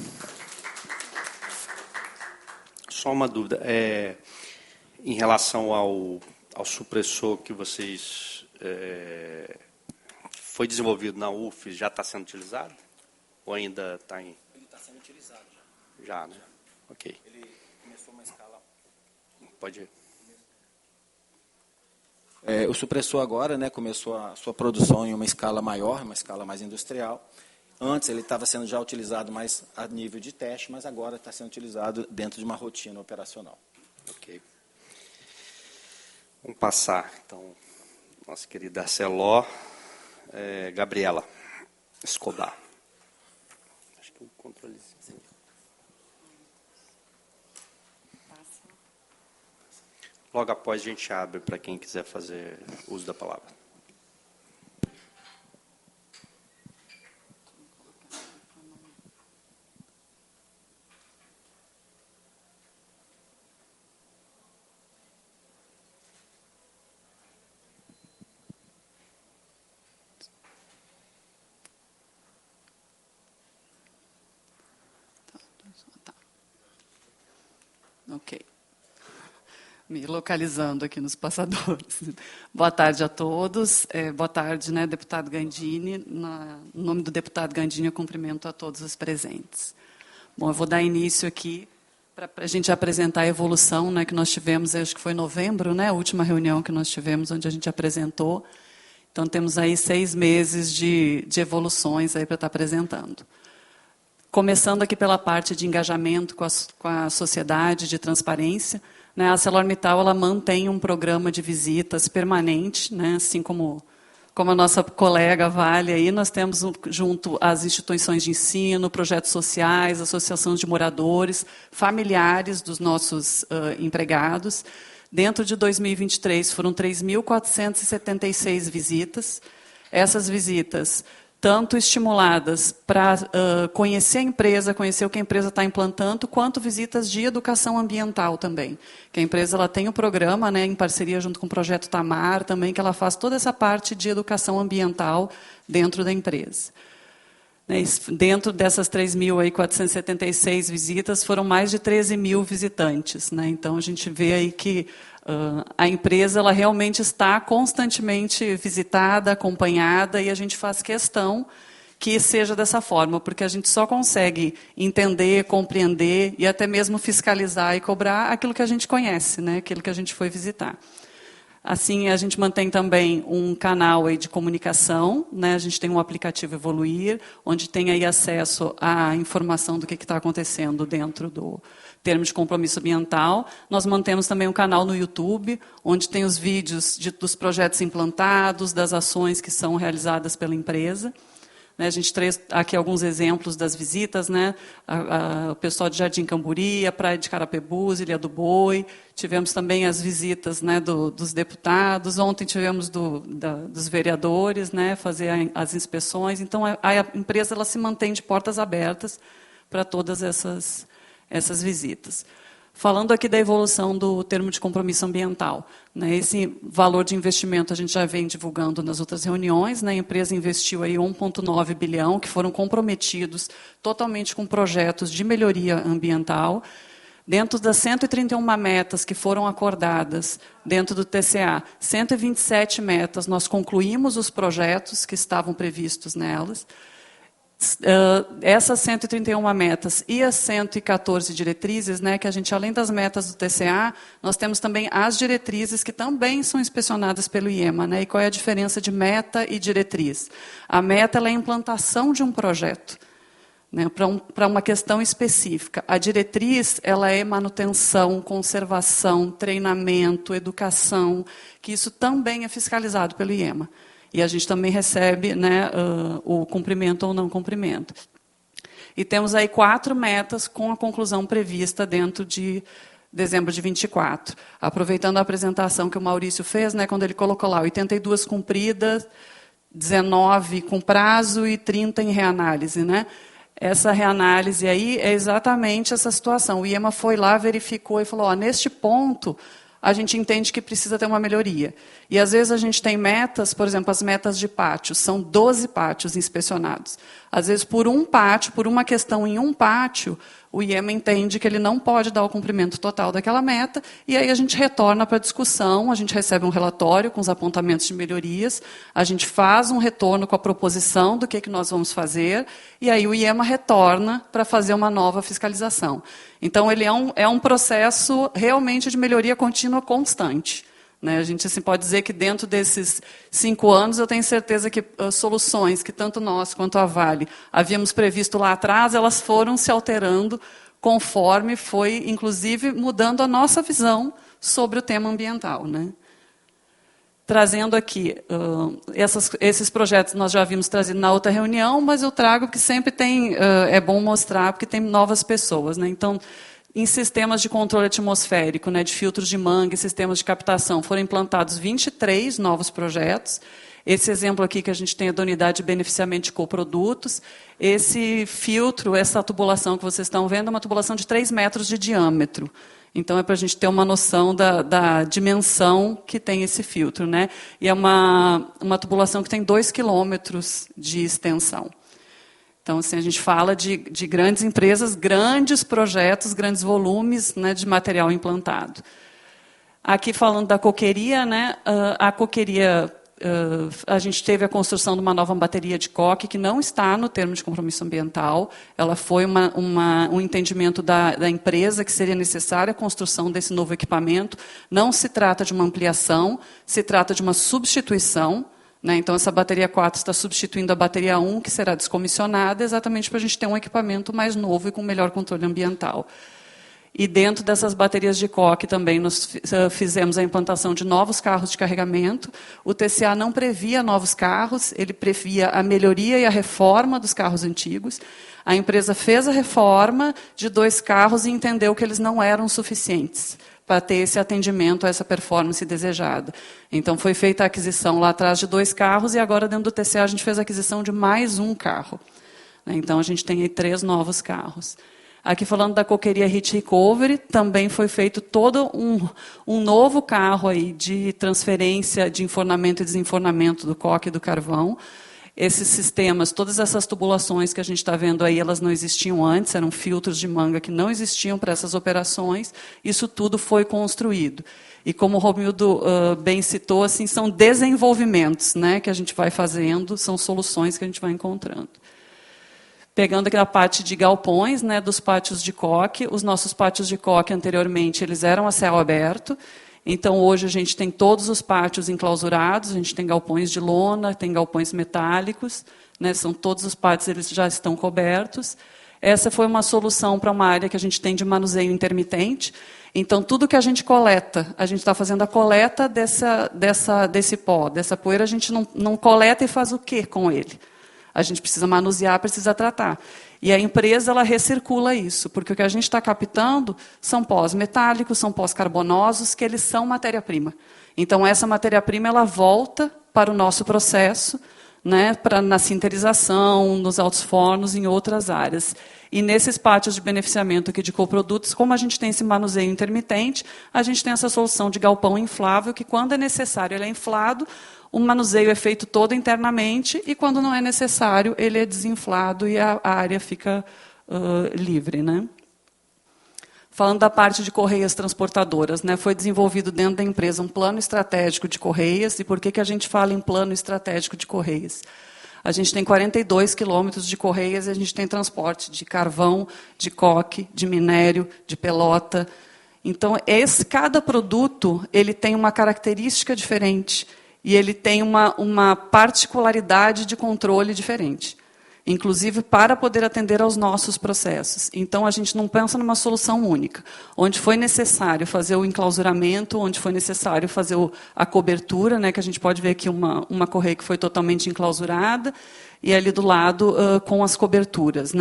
Speaker 2: Só uma dúvida. Em relação ao supressor que vocês... foi desenvolvido na UFES, já está sendo utilizado? Ou ainda está em...
Speaker 4: Ele está sendo utilizado já.
Speaker 2: Já, né? Ok.
Speaker 4: Ele começou uma escala...
Speaker 2: Pode ir.
Speaker 4: O supressor agora, né, começou a sua produção em uma escala maior, uma escala mais industrial. Antes ele estava sendo já utilizado mais a nível de teste, mas agora está sendo utilizado dentro de uma rotina operacional.
Speaker 2: Ok. Vamos passar, então, nossa querida Arceló, Gabriela Escobar. Acho que o controle... Logo após a gente abre para quem quiser fazer uso da palavra.
Speaker 6: Ok. Me localizando aqui nos passadores. Boa tarde a todos. Boa tarde, né, deputado Gandini. No nome do deputado Gandini, eu cumprimento a todos os presentes. Bom, eu vou dar início aqui para a gente apresentar a evolução, né, que nós tivemos, acho que foi em novembro, né, a última reunião que nós tivemos, onde a gente apresentou. Então, temos aí 6 meses de evoluções aí para estar apresentando. Começando aqui pela parte de engajamento com a sociedade, de transparência, né, a ArcelorMittal ela mantém um programa de visitas permanente, né, assim como a nossa colega Vale, aí, nós temos junto às instituições de ensino, projetos sociais, associações de moradores, familiares dos nossos empregados. Dentro de 2023, foram 3.476 visitas. Essas visitas, tanto estimuladas para conhecer a empresa, conhecer o que a empresa está implantando, quanto visitas de educação ambiental também. Que a empresa ela tem um programa, né, em parceria junto com o Projeto Tamar, também, que ela faz toda essa parte de educação ambiental dentro da empresa. Dentro dessas 3.476 visitas, foram mais de 13.000 visitantes, né? Então, a gente vê aí que a empresa ela realmente está constantemente visitada, acompanhada, e a gente faz questão que seja dessa forma, porque a gente só consegue entender, compreender e até mesmo fiscalizar e cobrar aquilo que a gente conhece, né? Aquilo que a gente foi visitar. Assim, a gente mantém também um canal aí de comunicação, né? A gente tem um aplicativo Evoluir, onde tem aí acesso à informação do que está acontecendo dentro do termo de compromisso ambiental. Nós mantemos também um canal no YouTube, onde tem os vídeos dos projetos implantados, das ações que são realizadas pela empresa. A gente traz aqui alguns exemplos das visitas, né? O pessoal de Jardim Camburi, a Praia de Carapebus, Ilha do Boi. Tivemos também as visitas, né, dos deputados. Ontem tivemos dos vereadores, né, fazer as inspeções. Então, a empresa ela se mantém de portas abertas para todas essas visitas. Falando aqui da evolução do termo de compromisso ambiental, né, esse valor de investimento a gente já vem divulgando nas outras reuniões, né, a empresa investiu aí 1,9 bilhão, que foram comprometidos totalmente com projetos de melhoria ambiental. Dentro das 131 metas que foram acordadas dentro do TCA, 127 metas, nós concluímos os projetos que estavam previstos nelas. Essas 131 metas e as 114 diretrizes, né, que a gente, além das metas do TCA, nós temos também as diretrizes que também são inspecionadas pelo IEMA. Né, e qual é a diferença de meta e diretriz? A meta ela é a implantação de um projeto, né, para uma questão específica. A diretriz ela é manutenção, conservação, treinamento, educação, que isso também é fiscalizado pelo IEMA. E a gente também recebe, né, o cumprimento ou não cumprimento. E temos aí 4 metas com a conclusão prevista dentro de dezembro de 24. Aproveitando a apresentação que o Maurício fez, né, quando ele colocou lá 82 cumpridas, 19 com prazo e 30 em reanálise. Né? Essa reanálise aí é exatamente essa situação. O IEMA foi lá, verificou e falou, neste ponto, a gente entende que precisa ter uma melhoria. E, às vezes, a gente tem metas, por exemplo, as metas de pátios, são 12 pátios inspecionados. Às vezes, por um pátio, por uma questão em um pátio, o IEMA entende que ele não pode dar o cumprimento total daquela meta, e aí a gente retorna para a discussão, a gente recebe um relatório com os apontamentos de melhorias, a gente faz um retorno com a proposição do que nós vamos fazer, e aí o IEMA retorna para fazer uma nova fiscalização. Então, ele é um processo realmente de melhoria contínua constante. A gente assim, pode dizer que dentro desses 5 anos, eu tenho certeza que soluções que tanto nós quanto a Vale havíamos previsto lá atrás, elas foram se alterando conforme foi, inclusive, mudando a nossa visão sobre o tema ambiental. Trazendo aqui, esses projetos nós já havíamos trazido na outra reunião, mas eu trago porque sempre é bom mostrar, porque tem novas pessoas. Então, em sistemas de controle atmosférico, de filtros de mangue, sistemas de captação, foram implantados 23 novos projetos. Esse exemplo aqui que a gente tem é da unidade de beneficiamento de coprodutos. Esse filtro, essa tubulação que vocês estão vendo, é uma tubulação de 3 metros de diâmetro. Então, é para a gente ter uma noção da dimensão que tem esse filtro. E é uma tubulação que tem 2 quilômetros de extensão. Então, assim, a gente fala de grandes empresas, grandes projetos, grandes volumes de material implantado. Aqui, falando da coqueria, a coqueria, a gente teve a construção de uma nova bateria de coque, que não está no termo de compromisso ambiental. Ela foi um entendimento da empresa que seria necessária a construção desse novo equipamento. Não se trata de uma ampliação, se trata de uma substituição. Então, essa bateria 4 está substituindo a bateria 1, que será descomissionada, exatamente para a gente ter um equipamento mais novo e com melhor controle ambiental. E dentro dessas baterias de coque também nós fizemos a implantação de novos carros de carregamento. O TCA não previa novos carros, ele previa a melhoria e a reforma dos carros antigos. A empresa fez a reforma de 2 carros e entendeu que eles não eram suficientes para ter esse atendimento a essa performance desejada. Então, foi feita a aquisição lá atrás de 2 carros e agora, dentro do TCA, a gente fez a aquisição de mais um carro. Então, a gente tem aí 3 novos carros. Aqui, falando da coqueria Heat Recovery, também foi feito todo um novo carro aí de transferência de enfornamento e desenfornamento do coque e do carvão. Esses sistemas, todas essas tubulações que a gente está vendo aí, elas não existiam antes, eram filtros de manga que não existiam para essas operações. Isso tudo foi construído. E como o Romildo bem citou, assim, são desenvolvimentos que a gente vai fazendo, são soluções que a gente vai encontrando. Pegando aqui a parte de galpões, dos pátios de coque, os nossos pátios de coque anteriormente eles eram a céu aberto. Então, hoje, a gente tem todos os pátios enclausurados, a gente tem galpões de lona, tem galpões metálicos, são todos os pátios, eles já estão cobertos. Essa foi uma solução para uma área que a gente tem de manuseio intermitente. Então, tudo que a gente coleta, a gente está fazendo a coleta desse pó, dessa poeira, a gente não coleta e faz o quê com ele? A gente precisa manusear, precisa tratar. E a empresa ela recircula isso, porque o que a gente está captando são pós metálicos, são pós carbonosos, que eles são matéria-prima. Então, essa matéria-prima ela volta para o nosso processo, na sinterização, nos altos fornos, em outras áreas. E nesses pátios de beneficiamento aqui de coprodutos, como a gente tem esse manuseio intermitente, a gente tem essa solução de galpão inflável, que quando é necessário ele é inflado, o manuseio é feito todo internamente, e quando não é necessário, ele é desinflado e a área fica livre. Falando da parte de correias transportadoras, foi desenvolvido dentro da empresa um plano estratégico de correias. E por que a gente fala em plano estratégico de correias? A gente tem 42 quilômetros de correias e a gente tem transporte de carvão, de coque, de minério, de pelota. Então, cada produto ele tem uma característica diferente e ele tem uma particularidade de controle diferente, inclusive para poder atender aos nossos processos. Então, a gente não pensa numa solução única. Onde foi necessário fazer o enclausuramento, onde foi necessário fazer a cobertura, que a gente pode ver aqui uma correia que foi totalmente enclausurada, e ali do lado com as coberturas.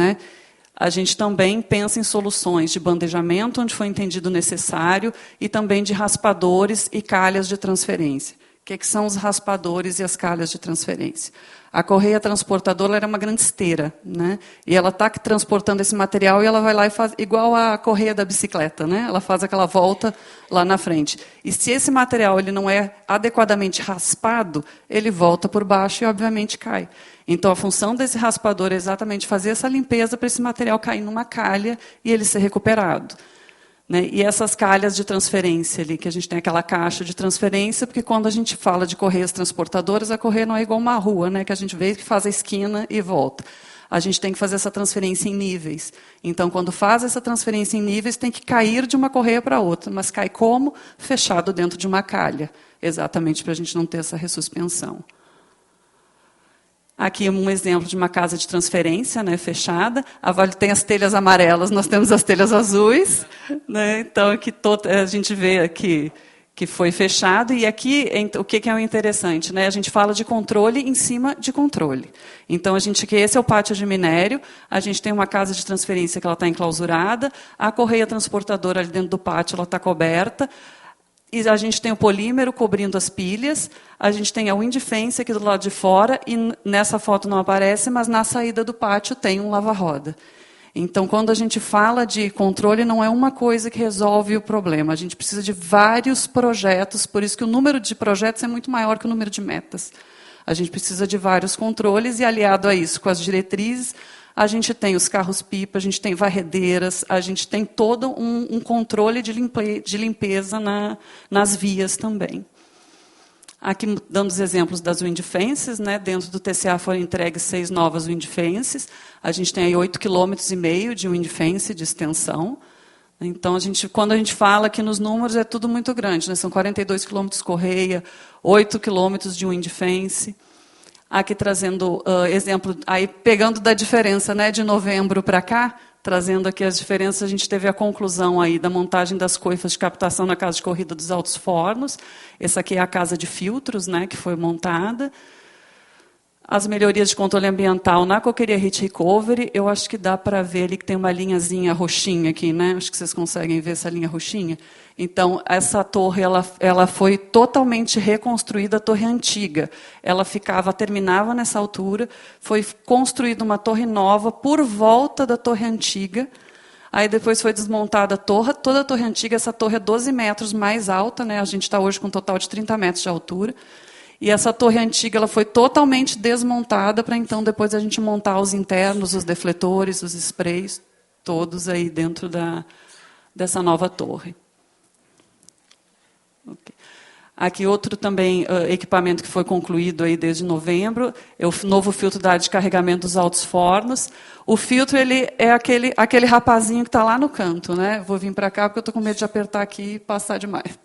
Speaker 6: A gente também pensa em soluções de bandejamento, onde foi entendido necessário, e também de raspadores e calhas de transferência, que são os raspadores e as calhas de transferência? A correia transportadora era uma grande esteira, né? E ela está transportando esse material e ela vai lá e faz igual a correia da bicicleta, né? Ela faz aquela volta lá na frente. E se esse material ele não é adequadamente raspado, ele volta por baixo e obviamente cai. Então a função desse raspador é exatamente fazer essa limpeza para esse material cair numa calha e ele ser recuperado. Né? E essas calhas de transferência ali, que a gente tem aquela caixa de transferência, porque quando a gente fala de correias transportadoras, a correia não é igual uma rua, né? Que a gente vê que faz a esquina e volta. A gente tem que fazer essa transferência em níveis. Então, quando faz essa transferência em níveis, tem que cair de uma correia para outra. Mas cai como? Fechado dentro de uma calha, exatamente para a gente não ter essa ressuspensão. Aqui um exemplo de uma casa de transferência, né, fechada. A Vale tem as telhas amarelas, nós temos as telhas azuis. Né, então, aqui a gente vê aqui que foi fechado. E aqui, o que é o interessante? Né, a gente fala de controle em cima de controle. Então, esse é o pátio de minério. A gente tem uma casa de transferência que ela está enclausurada. A correia transportadora ali dentro do pátio ela está coberta. E a gente tem o polímero cobrindo as pilhas, a gente tem a wind fence aqui do lado de fora, e nessa foto não aparece, mas na saída do pátio tem um lava-roda. Então, quando a gente fala de controle, não é uma coisa que resolve o problema. A gente precisa de vários projetos, por isso que o número de projetos é muito maior que o número de metas. A gente precisa de vários controles, e aliado a isso, com as diretrizes, a gente tem os carros-pipa, a gente tem varredeiras, a gente tem todo um controle de limpeza nas vias também. Aqui, dando os exemplos das wind fences, né, dentro do TCA foram entregues 6 novas wind fences. A gente tem aí 8,5 km de wind fence de extensão. Então, quando a gente fala aqui nos números, é tudo muito grande. Né? São 42 km correia, 8 km de wind fence. Aqui trazendo exemplo, aí pegando da diferença, né, de novembro para cá, trazendo aqui as diferenças, a gente teve a conclusão aí da montagem das coifas de captação na casa de corrida dos Altos Fornos. Essa aqui é a casa de filtros, né, que foi montada. As melhorias de controle ambiental na coqueria Heat Recovery, eu acho que dá para ver ali que tem uma linhazinha roxinha aqui, né? Acho que vocês conseguem ver essa linha roxinha. Então, essa torre ela foi totalmente reconstruída, a torre antiga. Ela terminava nessa altura, foi construída uma torre nova por volta da torre antiga. Aí depois foi desmontada toda a torre antiga, essa torre é 12 metros mais alta, né? A gente está hoje com um total de 30 metros de altura. E essa torre antiga ela foi totalmente desmontada para, então, depois a gente montar os internos, os defletores, os sprays, todos aí dentro dessa nova torre. Okay. Aqui outro também equipamento que foi concluído aí desde novembro, é o novo filtro da área de carregamento dos Altos Fornos. O filtro ele é aquele rapazinho que está lá no canto, né? Vou vir para cá porque eu estou com medo de apertar aqui e passar demais.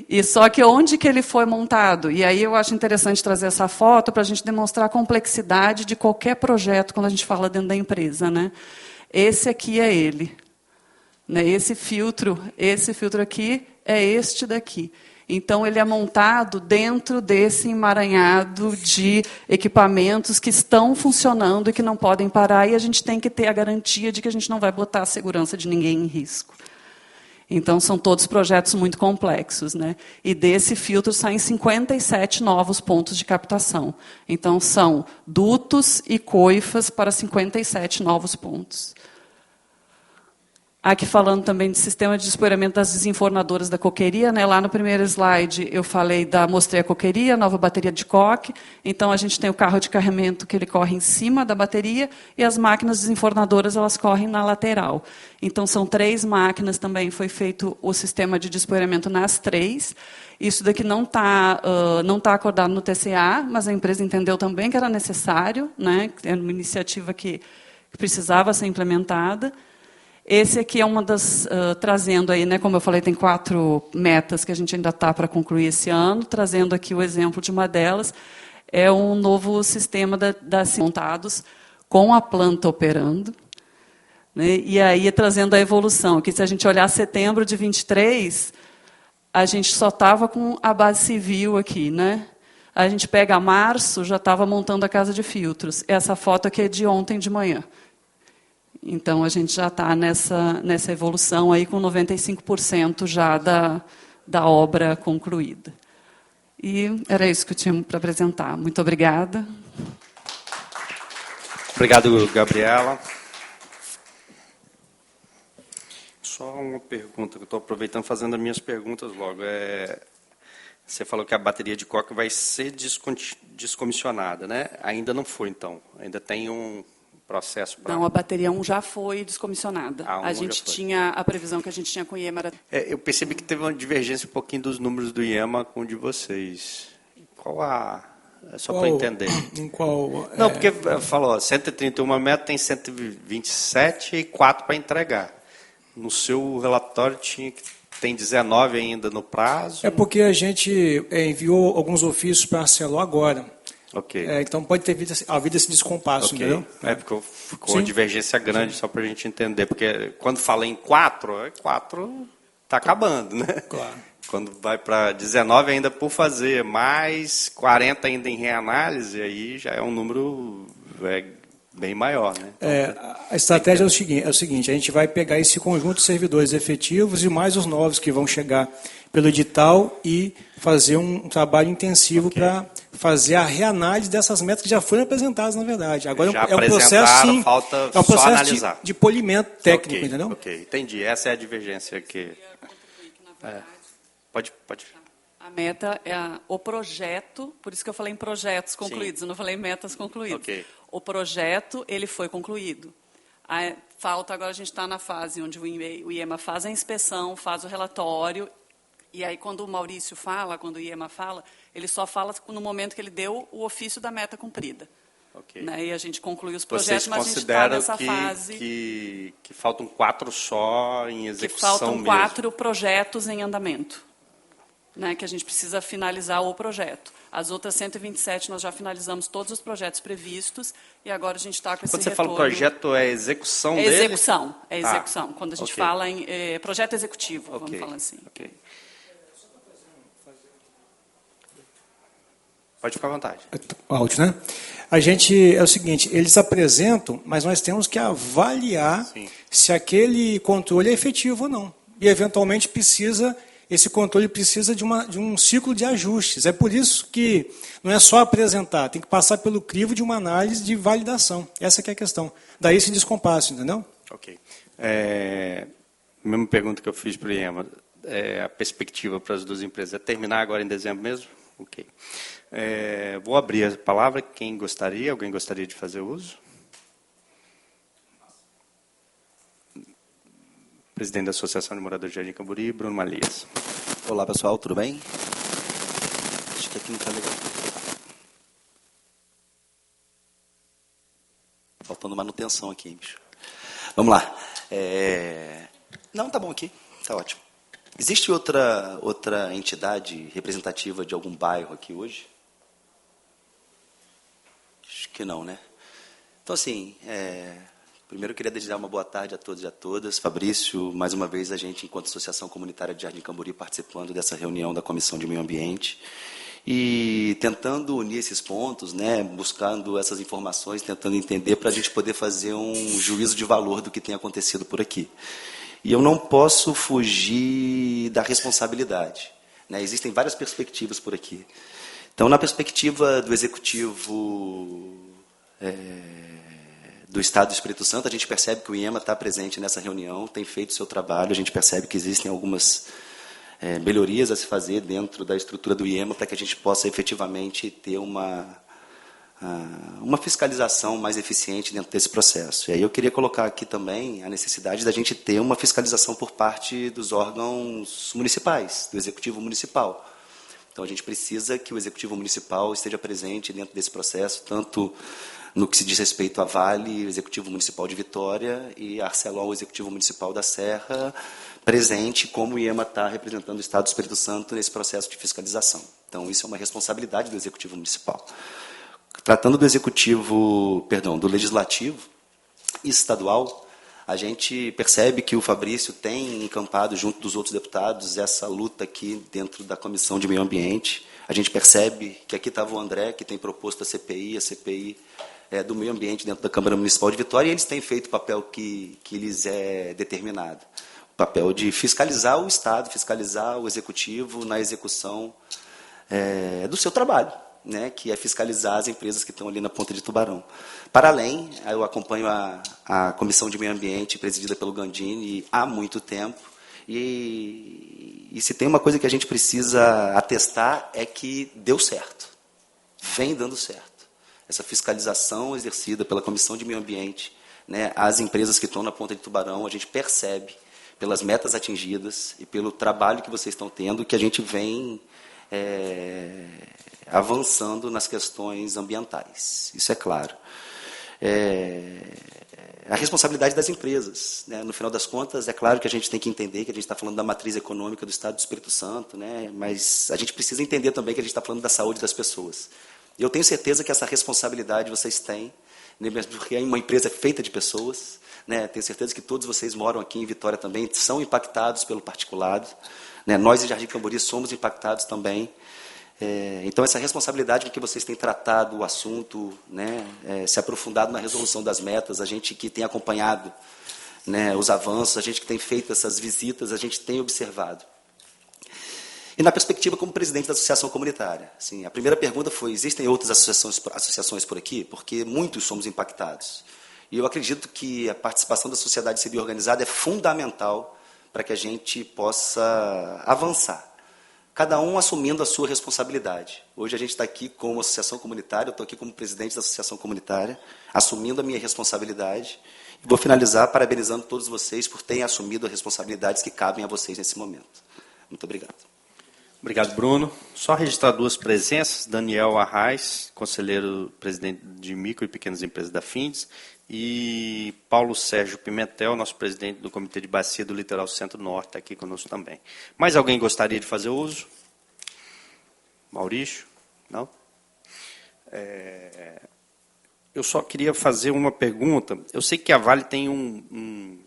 Speaker 6: E só que onde que ele foi montado? E aí eu acho interessante trazer essa foto para a gente demonstrar a complexidade de qualquer projeto quando a gente fala dentro da empresa, né? Esse aqui é ele, né? Esse filtro aqui é este daqui. Então, ele é montado dentro desse emaranhado de equipamentos que estão funcionando e que não podem parar, e a gente tem que ter a garantia de que a gente não vai botar a segurança de ninguém em risco. Então, são todos projetos muito complexos, né? E desse filtro saem 57 novos pontos de captação. Então, são dutos e coifas para 57 novos pontos. Aqui falando também de sistema de despoeiramento das desenfornadoras da coqueria, né? Lá no primeiro slide eu mostrei a coqueria, a nova bateria de coque. Então a gente tem o carro de carregamento que ele corre em cima da bateria e as máquinas desenfornadoras elas correm na lateral. Então são 3 máquinas também, foi feito o sistema de despoeiramento nas 3. Isso daqui não tá acordado no TCA, mas a empresa entendeu também que era necessário, né? Era uma iniciativa que precisava ser implementada. Esse aqui é uma das, trazendo aí, né, como eu falei, tem 4 metas que a gente ainda está para concluir esse ano, trazendo aqui o exemplo de uma delas, é um novo sistema montados com a planta operando, né, e aí trazendo a evolução, que se a gente olhar setembro de 23, a gente só estava com a base civil aqui, né? A gente pega março, já estava montando a casa de filtros. Essa foto aqui é de ontem de manhã. Então, a gente já está nessa evolução aí com 95% já da obra concluída. E era isso que eu tinha para apresentar. Muito obrigada.
Speaker 2: Obrigado, Gabriela. Só uma pergunta, que eu estou aproveitando fazendo as minhas perguntas logo. Você falou que a bateria de coque vai ser descomissionada, né? Ainda não foi, então. Ainda tem um processo para...
Speaker 6: Não, a bateria 1 já foi descomissionada. A gente tinha a previsão que a gente tinha com o IEMA.
Speaker 2: Eu percebi que teve uma divergência um pouquinho dos números do IEMA com o de vocês. Qual a... Só para entender.
Speaker 3: Em qual...
Speaker 2: Não, porque falou, 131 metros, tem 127 e 4 para entregar. No seu relatório tem 19 ainda no prazo.
Speaker 3: É porque a gente enviou alguns ofícios para a Arcelor agora.
Speaker 2: Ok.
Speaker 3: Então pode ter havido esse descompasso,
Speaker 2: okay.
Speaker 3: entendeu?
Speaker 2: Porque ficou uma divergência grande, só para a gente entender. Porque quando fala em 4, 4 está acabando, né? Claro. Quando vai para 19 ainda por fazer, mais 40 ainda em reanálise, aí já é um número bem maior, né? Então,
Speaker 3: a estratégia é o seguinte, a gente vai pegar esse conjunto de servidores efetivos e mais os novos que vão chegar pelo edital e fazer um trabalho intensivo para fazer a reanálise dessas metas que já foram apresentadas, na verdade. Agora
Speaker 2: já
Speaker 3: é um processo, sim,
Speaker 2: falta
Speaker 3: é um processo
Speaker 2: só analisar.
Speaker 3: De polimento técnico, entendeu?
Speaker 2: Ok, entendi. Essa é a divergência que... Pode.
Speaker 6: A meta é o projeto, por isso que eu falei em projetos concluídos,
Speaker 2: sim.
Speaker 6: Eu não falei em metas concluídas.
Speaker 2: Okay.
Speaker 6: O projeto, ele foi concluído. Falta, agora a gente está na fase onde o IEMA faz a inspeção, faz o relatório, e aí quando o Maurício fala, quando o IEMA fala, ele só fala no momento que ele deu o ofício da meta cumprida.
Speaker 2: Okay.
Speaker 6: Né? E a gente conclui os projetos,
Speaker 2: Vocês
Speaker 6: mas a gente está nessa fase...
Speaker 2: que faltam 4 só em execução
Speaker 6: que faltam
Speaker 2: mesmo.
Speaker 6: 4 projetos em andamento. Né, que a gente precisa finalizar o projeto. As outras 127 nós já finalizamos todos os projetos previstos e agora a gente está com esse
Speaker 2: retorno. Quando você
Speaker 6: retorno...
Speaker 2: fala projeto, é execução dele?
Speaker 6: É execução. Quando a gente fala em projeto executivo, vamos falar assim.
Speaker 2: Okay. Pode ficar à vontade.
Speaker 3: Áudio, né? A gente, é o seguinte, eles apresentam, mas nós temos que avaliar se aquele controle é efetivo ou não. E, eventualmente, esse controle precisa de um ciclo de ajustes. É por isso que não é só apresentar, tem que passar pelo crivo de uma análise de validação. Essa que é a questão. Daí esse descompasso, entendeu?
Speaker 2: Ok. Mesma pergunta que eu fiz para o IEMA. A perspectiva para as duas empresas é terminar agora em dezembro mesmo? Ok. Vou abrir a palavra. Quem gostaria? Alguém gostaria de fazer uso? Presidente da Associação de Moradores de Jardim Camburi, Bruno Malias.
Speaker 7: Olá, pessoal, tudo bem? Acho que aqui não está legal. Faltando manutenção aqui, bicho. Vamos lá. Não, tá bom aqui. Tá ótimo. Existe outra entidade representativa de algum bairro aqui hoje? Acho que não, né? Então, assim, primeiro eu queria desejar uma boa tarde a todos e a todas. Fabrício, mais uma vez a gente, enquanto Associação Comunitária de Jardim Camburi, participando dessa reunião da Comissão de Meio Ambiente e tentando unir esses pontos, né, buscando essas informações, tentando entender para a gente poder fazer um juízo de valor do que tem acontecido por aqui. E eu não posso fugir da responsabilidade, né? Existem várias perspectivas por aqui. Então, na perspectiva do Executivo do Estado do Espírito Santo, a gente percebe que o IEMA está presente nessa reunião, tem feito o seu trabalho, a gente percebe que existem algumas melhorias a se fazer dentro da estrutura do IEMA para que a gente possa efetivamente ter uma fiscalização mais eficiente dentro desse processo. E aí eu queria colocar aqui também a necessidade da gente ter uma fiscalização por parte dos órgãos municipais, do Executivo Municipal. Então, a gente precisa que o Executivo Municipal esteja presente dentro desse processo, tanto no que se diz respeito à Vale, o Executivo Municipal de Vitória, e a Arcelor, o Executivo Municipal da Serra, presente como o IEMA está representando o Estado do Espírito Santo nesse processo de fiscalização. Então, isso é uma responsabilidade do Executivo Municipal. Tratando do Legislativo Estadual, a gente percebe que o Fabrício tem encampado, junto dos outros deputados, essa luta aqui dentro da Comissão de Meio Ambiente. A gente percebe que aqui estava o André, que tem proposto a CPI do Meio Ambiente dentro da Câmara Municipal de Vitória, e eles têm feito o papel que lhes é determinado. O papel de fiscalizar o Estado, fiscalizar o Executivo na execução do seu trabalho, né, que é fiscalizar as empresas que estão ali na Ponta de Tubarão. Para além, eu acompanho a Comissão de Meio Ambiente, presidida pelo Gandini, há muito tempo, e se tem uma coisa que a gente precisa atestar é que deu certo, vem dando certo. Essa fiscalização exercida pela Comissão de Meio Ambiente, né, as empresas que estão na Ponta de Tubarão, a gente percebe, pelas metas atingidas e pelo trabalho que vocês estão tendo, que a gente vem avançando nas questões ambientais. Isso é claro. A responsabilidade das empresas, né? No final das contas, é claro que a gente tem que entender que a gente está falando da matriz econômica do Estado do Espírito Santo, né? Mas a gente precisa entender também que a gente está falando da saúde das pessoas. E eu tenho certeza que essa responsabilidade vocês têm, né? Porque uma empresa é feita de pessoas, né? Tenho certeza que todos vocês moram aqui em Vitória também, são impactados pelo particulado, né? Nós, em Jardim Cambori, somos impactados também. Então, essa responsabilidade com que vocês têm tratado o assunto, né, se aprofundado na resolução das metas, a gente que tem acompanhado, né, os avanços, a gente que tem feito essas visitas, a gente tem observado. E na perspectiva como presidente da associação comunitária, assim, a primeira pergunta foi, existem outras associações por aqui? Porque muitos somos impactados. E eu acredito que a participação da sociedade civil organizada é fundamental para que a gente possa avançar. Cada um assumindo a sua responsabilidade. Hoje a gente está aqui como associação comunitária, eu estou aqui como presidente da associação comunitária, assumindo a minha responsabilidade. E vou finalizar parabenizando todos vocês por terem assumido as responsabilidades que cabem a vocês nesse momento. Muito obrigado.
Speaker 2: Obrigado, Bruno. Só registrar duas presenças, Daniel Arraes, conselheiro presidente de micro e pequenas empresas da FINDES, e Paulo Sérgio Pimentel, nosso presidente do Comitê de Bacia do Litoral Centro-Norte, está aqui conosco também. Mais alguém gostaria de fazer uso? Maurício? Não? Eu só queria fazer uma pergunta. Eu sei que a Vale tem um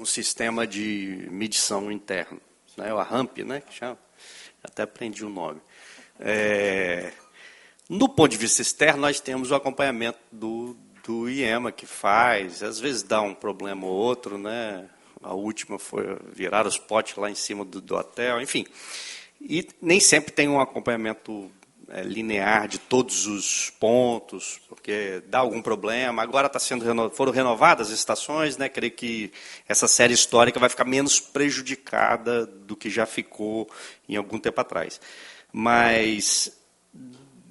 Speaker 2: sistema de medição interno, né? A RAMP, né? Que chama. Até aprendi o nome. No ponto de vista externo, nós temos o acompanhamento do IEMA, que faz, às vezes dá um problema ou outro, né? A última foi virar os potes lá em cima do hotel, enfim. E nem sempre tem um acompanhamento linear de todos os pontos, porque dá algum problema. Agora foram renovadas as estações, né? Creio que essa série histórica vai ficar menos prejudicada do que já ficou em algum tempo atrás. Mas,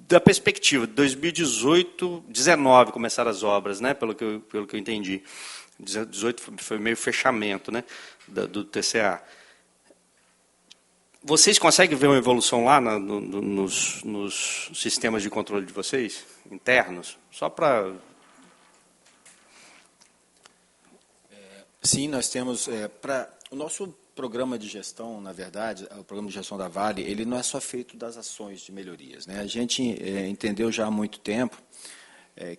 Speaker 2: da perspectiva de 2018, 19 começaram as obras, né? Pelo que eu entendi. 18 foi meio fechamento, né? Do TCA. Vocês conseguem ver uma evolução lá nos sistemas de controle de vocês, internos? Só para...
Speaker 4: Sim, nós temos... o nosso programa de gestão, na verdade, o programa de gestão da Vale, ele não é só feito das ações de melhorias, né? A gente entendeu já há muito tempo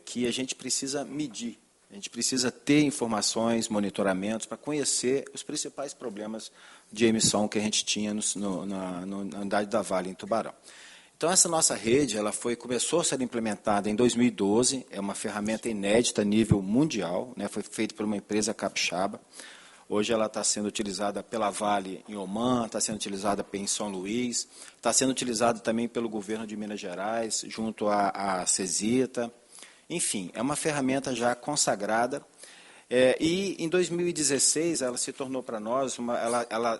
Speaker 4: que a gente precisa medir, a gente precisa ter informações, monitoramentos, para conhecer os principais problemas de emissão que a gente tinha na unidade da Vale, em Tubarão. Então, essa nossa rede começou a ser implementada em 2012, é uma ferramenta inédita a nível mundial, né? Foi feita por uma empresa capixaba. Hoje ela está sendo utilizada pela Vale em Oman, está sendo utilizada em São Luís, está sendo utilizada também pelo governo de Minas Gerais, junto à CESITA. Enfim, é uma ferramenta já consagrada. E em 2016 ela se tornou para nós,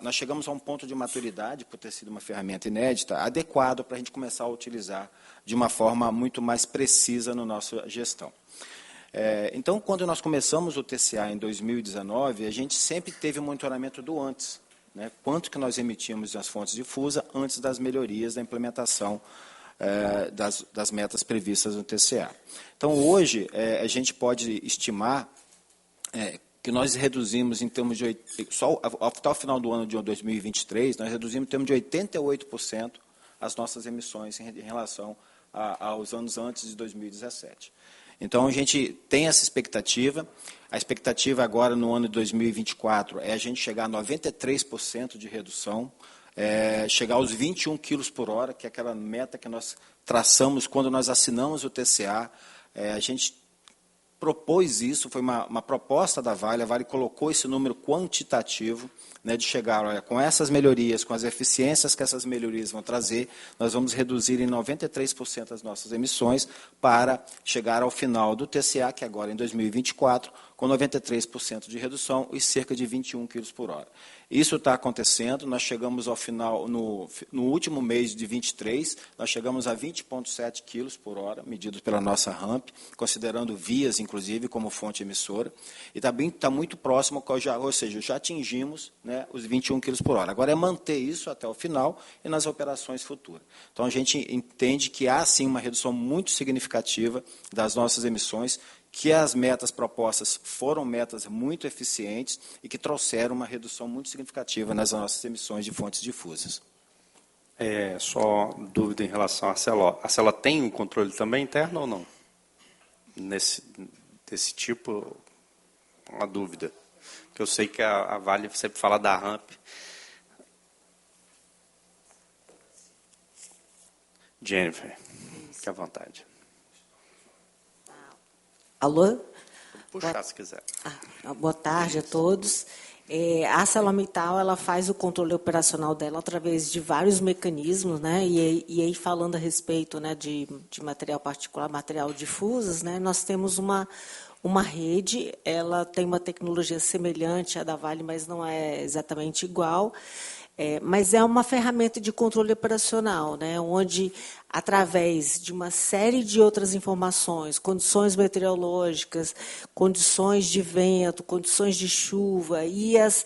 Speaker 4: nós chegamos a um ponto de maturidade, por ter sido uma ferramenta inédita, adequado para a gente começar a utilizar de uma forma muito mais precisa na nossa gestão. Então, quando nós começamos o TCA em 2019, a gente sempre teve o monitoramento do antes, né? Quanto que nós emitimos das fontes difusa antes das melhorias da implementação das metas previstas no TCA. Então, hoje, a gente pode estimar que nós reduzimos em termos de... até o final do ano de 2023, nós reduzimos em termos de 88% as nossas emissões em relação aos anos antes de 2017. Então, a gente tem essa expectativa. A expectativa agora, no ano de 2024, é a gente chegar a 93% de redução, chegar aos 21 quilos por hora, que é aquela meta que nós traçamos quando nós assinamos o TCA. A gente
Speaker 5: propôs isso, foi uma proposta da Vale, a Vale colocou esse número quantitativo, né, de chegar, olha, com essas melhorias, com as eficiências que essas melhorias vão trazer, nós vamos reduzir em 93% as nossas emissões para chegar ao final do TCA, que agora em 2024, com 93% de redução e cerca de 21 kg por hora. Isso está acontecendo, nós chegamos ao final, no último mês de 23, nós chegamos a 20,7 kg por hora, medidos pela nossa RAMP, considerando vias, inclusive, como fonte emissora, e também está muito próximo, ou seja, já atingimos, né, os 21 kg por hora. Agora é manter isso até o final e nas operações futuras. Então, a gente entende que há, sim, uma redução muito significativa das nossas emissões, que as metas propostas foram metas muito eficientes e que trouxeram uma redução muito significativa nas nossas emissões de fontes difusas.
Speaker 2: Só dúvida em relação à Arcelor. A Arcelor tem um controle também interno ou não? Desse tipo, uma dúvida. Porque eu sei que a Vale sempre fala da RAMP. Jennifer, fique à vontade.
Speaker 8: Alô?
Speaker 2: Puxar, se quiser.
Speaker 8: Boa tarde a todos. A ArcelorMittal, ela faz o controle operacional dela através de vários mecanismos, né? E aí falando a respeito, né, de material particular, material difusas, né? Nós temos uma rede, ela tem uma tecnologia semelhante à da Vale, mas não é exatamente igual. Mas é uma ferramenta de controle operacional, né, onde, através de uma série de outras informações, condições meteorológicas, condições de vento, condições de chuva e as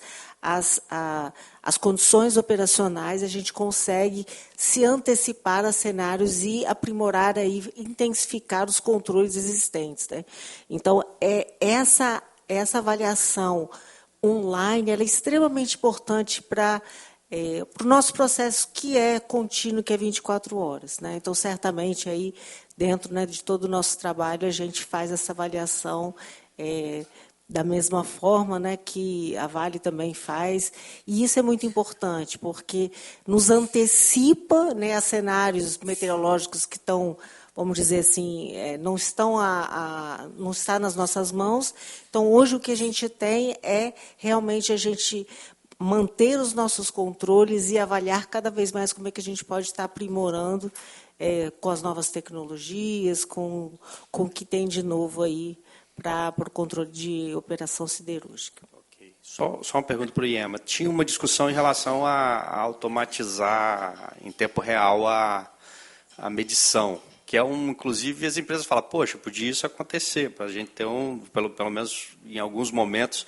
Speaker 8: condições operacionais, a gente consegue se antecipar a cenários e aprimorar, aí, intensificar os controles existentes, né? Então, essa avaliação online ela é extremamente importante para o nosso processo, que é contínuo, que é 24 horas. Né? Então, certamente, aí, dentro, né, de todo o nosso trabalho, a gente faz essa avaliação da mesma forma, né, que a Vale também faz. E isso é muito importante, porque nos antecipa, né, a cenários meteorológicos que estão, vamos dizer assim, não está nas nossas mãos. Então, hoje, o que a gente tem é realmente a gente manter os nossos controles e avaliar cada vez mais como é que a gente pode estar aprimorando com as novas tecnologias, com o que tem de novo aí para o controle de operação siderúrgica.
Speaker 2: Okay. Só uma pergunta para o IEMA. Tinha uma discussão em relação a automatizar em tempo real a medição, que inclusive as empresas falam, poxa, podia isso acontecer, para a gente ter pelo menos em alguns momentos,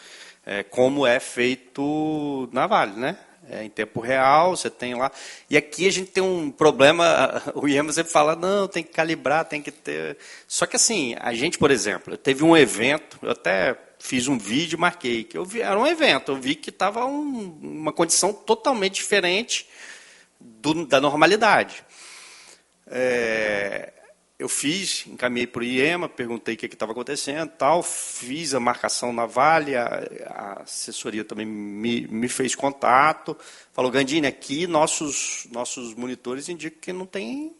Speaker 2: como é feito na Vale, né? Em tempo real, você tem lá. E aqui a gente tem um problema, o IEMA sempre fala, não, tem que calibrar, tem que ter. Só que assim, a gente, por exemplo, teve um evento, eu até fiz um vídeo, marquei, que era um evento, eu vi que estava uma condição totalmente diferente da normalidade. Eu encaminhei para o IEMA, perguntei o que estava acontecendo, tal, fiz a marcação na Vale, a assessoria também me fez contato, falou, Gandini, aqui nossos monitores indicam que não tem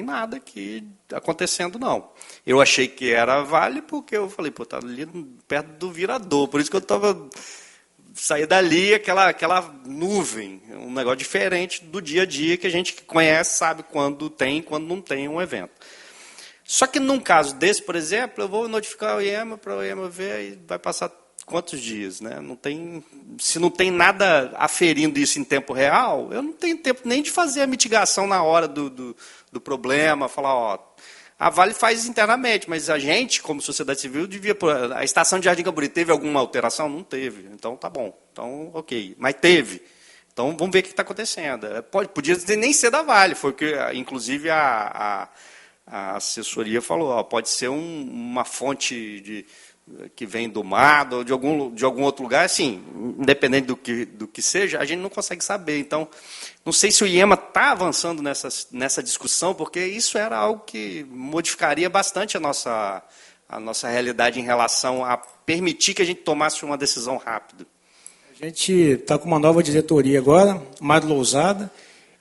Speaker 2: nada aqui acontecendo, não. Eu achei que era a Vale, porque eu falei, está ali perto do virador, por isso que eu saí dali, aquela nuvem, um negócio diferente do dia a dia que a gente conhece, sabe quando tem e quando não tem um evento. Só que num caso desse, por exemplo, eu vou notificar o IEMA para o IEMA ver e vai passar quantos dias, né? Se não tem nada aferindo isso em tempo real, eu não tenho tempo nem de fazer a mitigação na hora do problema, falar, a Vale faz internamente, mas a gente, como sociedade civil, a estação de Jardim Camburi teve alguma alteração? Não teve. Então, tá bom. Então, ok. Mas teve. Então, vamos ver o que está acontecendo. Podia nem ser da Vale, foi que, inclusive, a assessoria falou, pode ser uma fonte que vem do mar, ou de algum outro lugar, assim, independente do que seja, a gente não consegue saber. Então, não sei se o IEMA está avançando nessa discussão, porque isso era algo que modificaria bastante a nossa realidade em relação a permitir que a gente tomasse uma decisão rápida.
Speaker 3: A gente está com uma nova diretoria agora, mais ousada,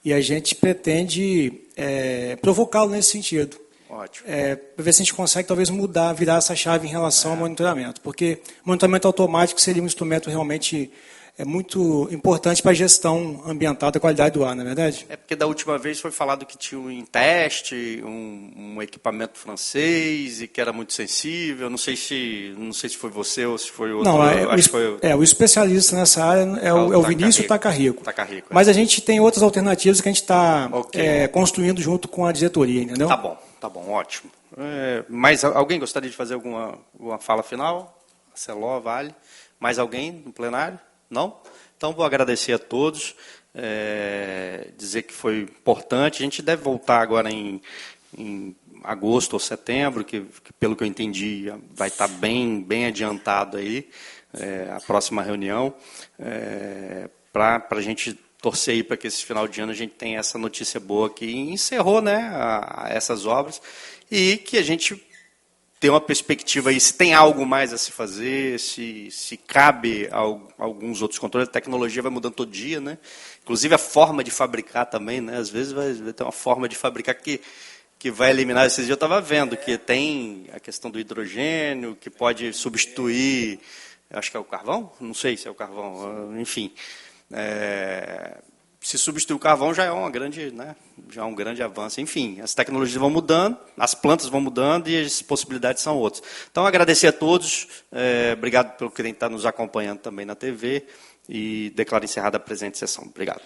Speaker 3: e a gente pretende provocá-lo nesse sentido.
Speaker 2: Ótimo.
Speaker 3: Para ver se a gente consegue talvez virar essa chave em relação ao monitoramento, porque monitoramento automático seria um instrumento realmente muito importante para a gestão ambiental da qualidade do ar, não é verdade?
Speaker 2: Porque da última vez foi falado que tinha em teste um equipamento francês e que era muito sensível. Não sei se foi você ou se foi outro.
Speaker 3: Não, o especialista nessa área é o Vinícius Tacarrico. Mas a gente tem outras alternativas que a gente está construindo junto com a diretoria, entendeu?
Speaker 2: Tá bom, ótimo. Mas alguém gostaria de fazer alguma fala final? Celó, Vale. Mais alguém no plenário? Não? Então, vou agradecer a todos, dizer que foi importante. A gente deve voltar agora em agosto ou setembro, que pelo que eu entendi, vai estar bem adiantado aí, a próxima reunião, para a gente torcer aí para que esse final de ano a gente tenha essa notícia boa que encerrou, né, essas obras, e que a gente ter uma perspectiva aí, se tem algo mais a se fazer, se cabe alguns outros controles. A tecnologia vai mudando todo dia, né? Inclusive a forma de fabricar também, né? Às vezes vai ter uma forma de fabricar que vai eliminar. Esses dias eu estava vendo que tem a questão do hidrogênio, que pode substituir, acho que é o carvão? Não sei se é o carvão, enfim. Se substituir o carvão já é um grande avanço. Enfim, as tecnologias vão mudando, as plantas vão mudando e as possibilidades são outras. Então, agradecer a todos, obrigado por quem está nos acompanhando também na TV e declaro encerrada a presente sessão. Obrigado.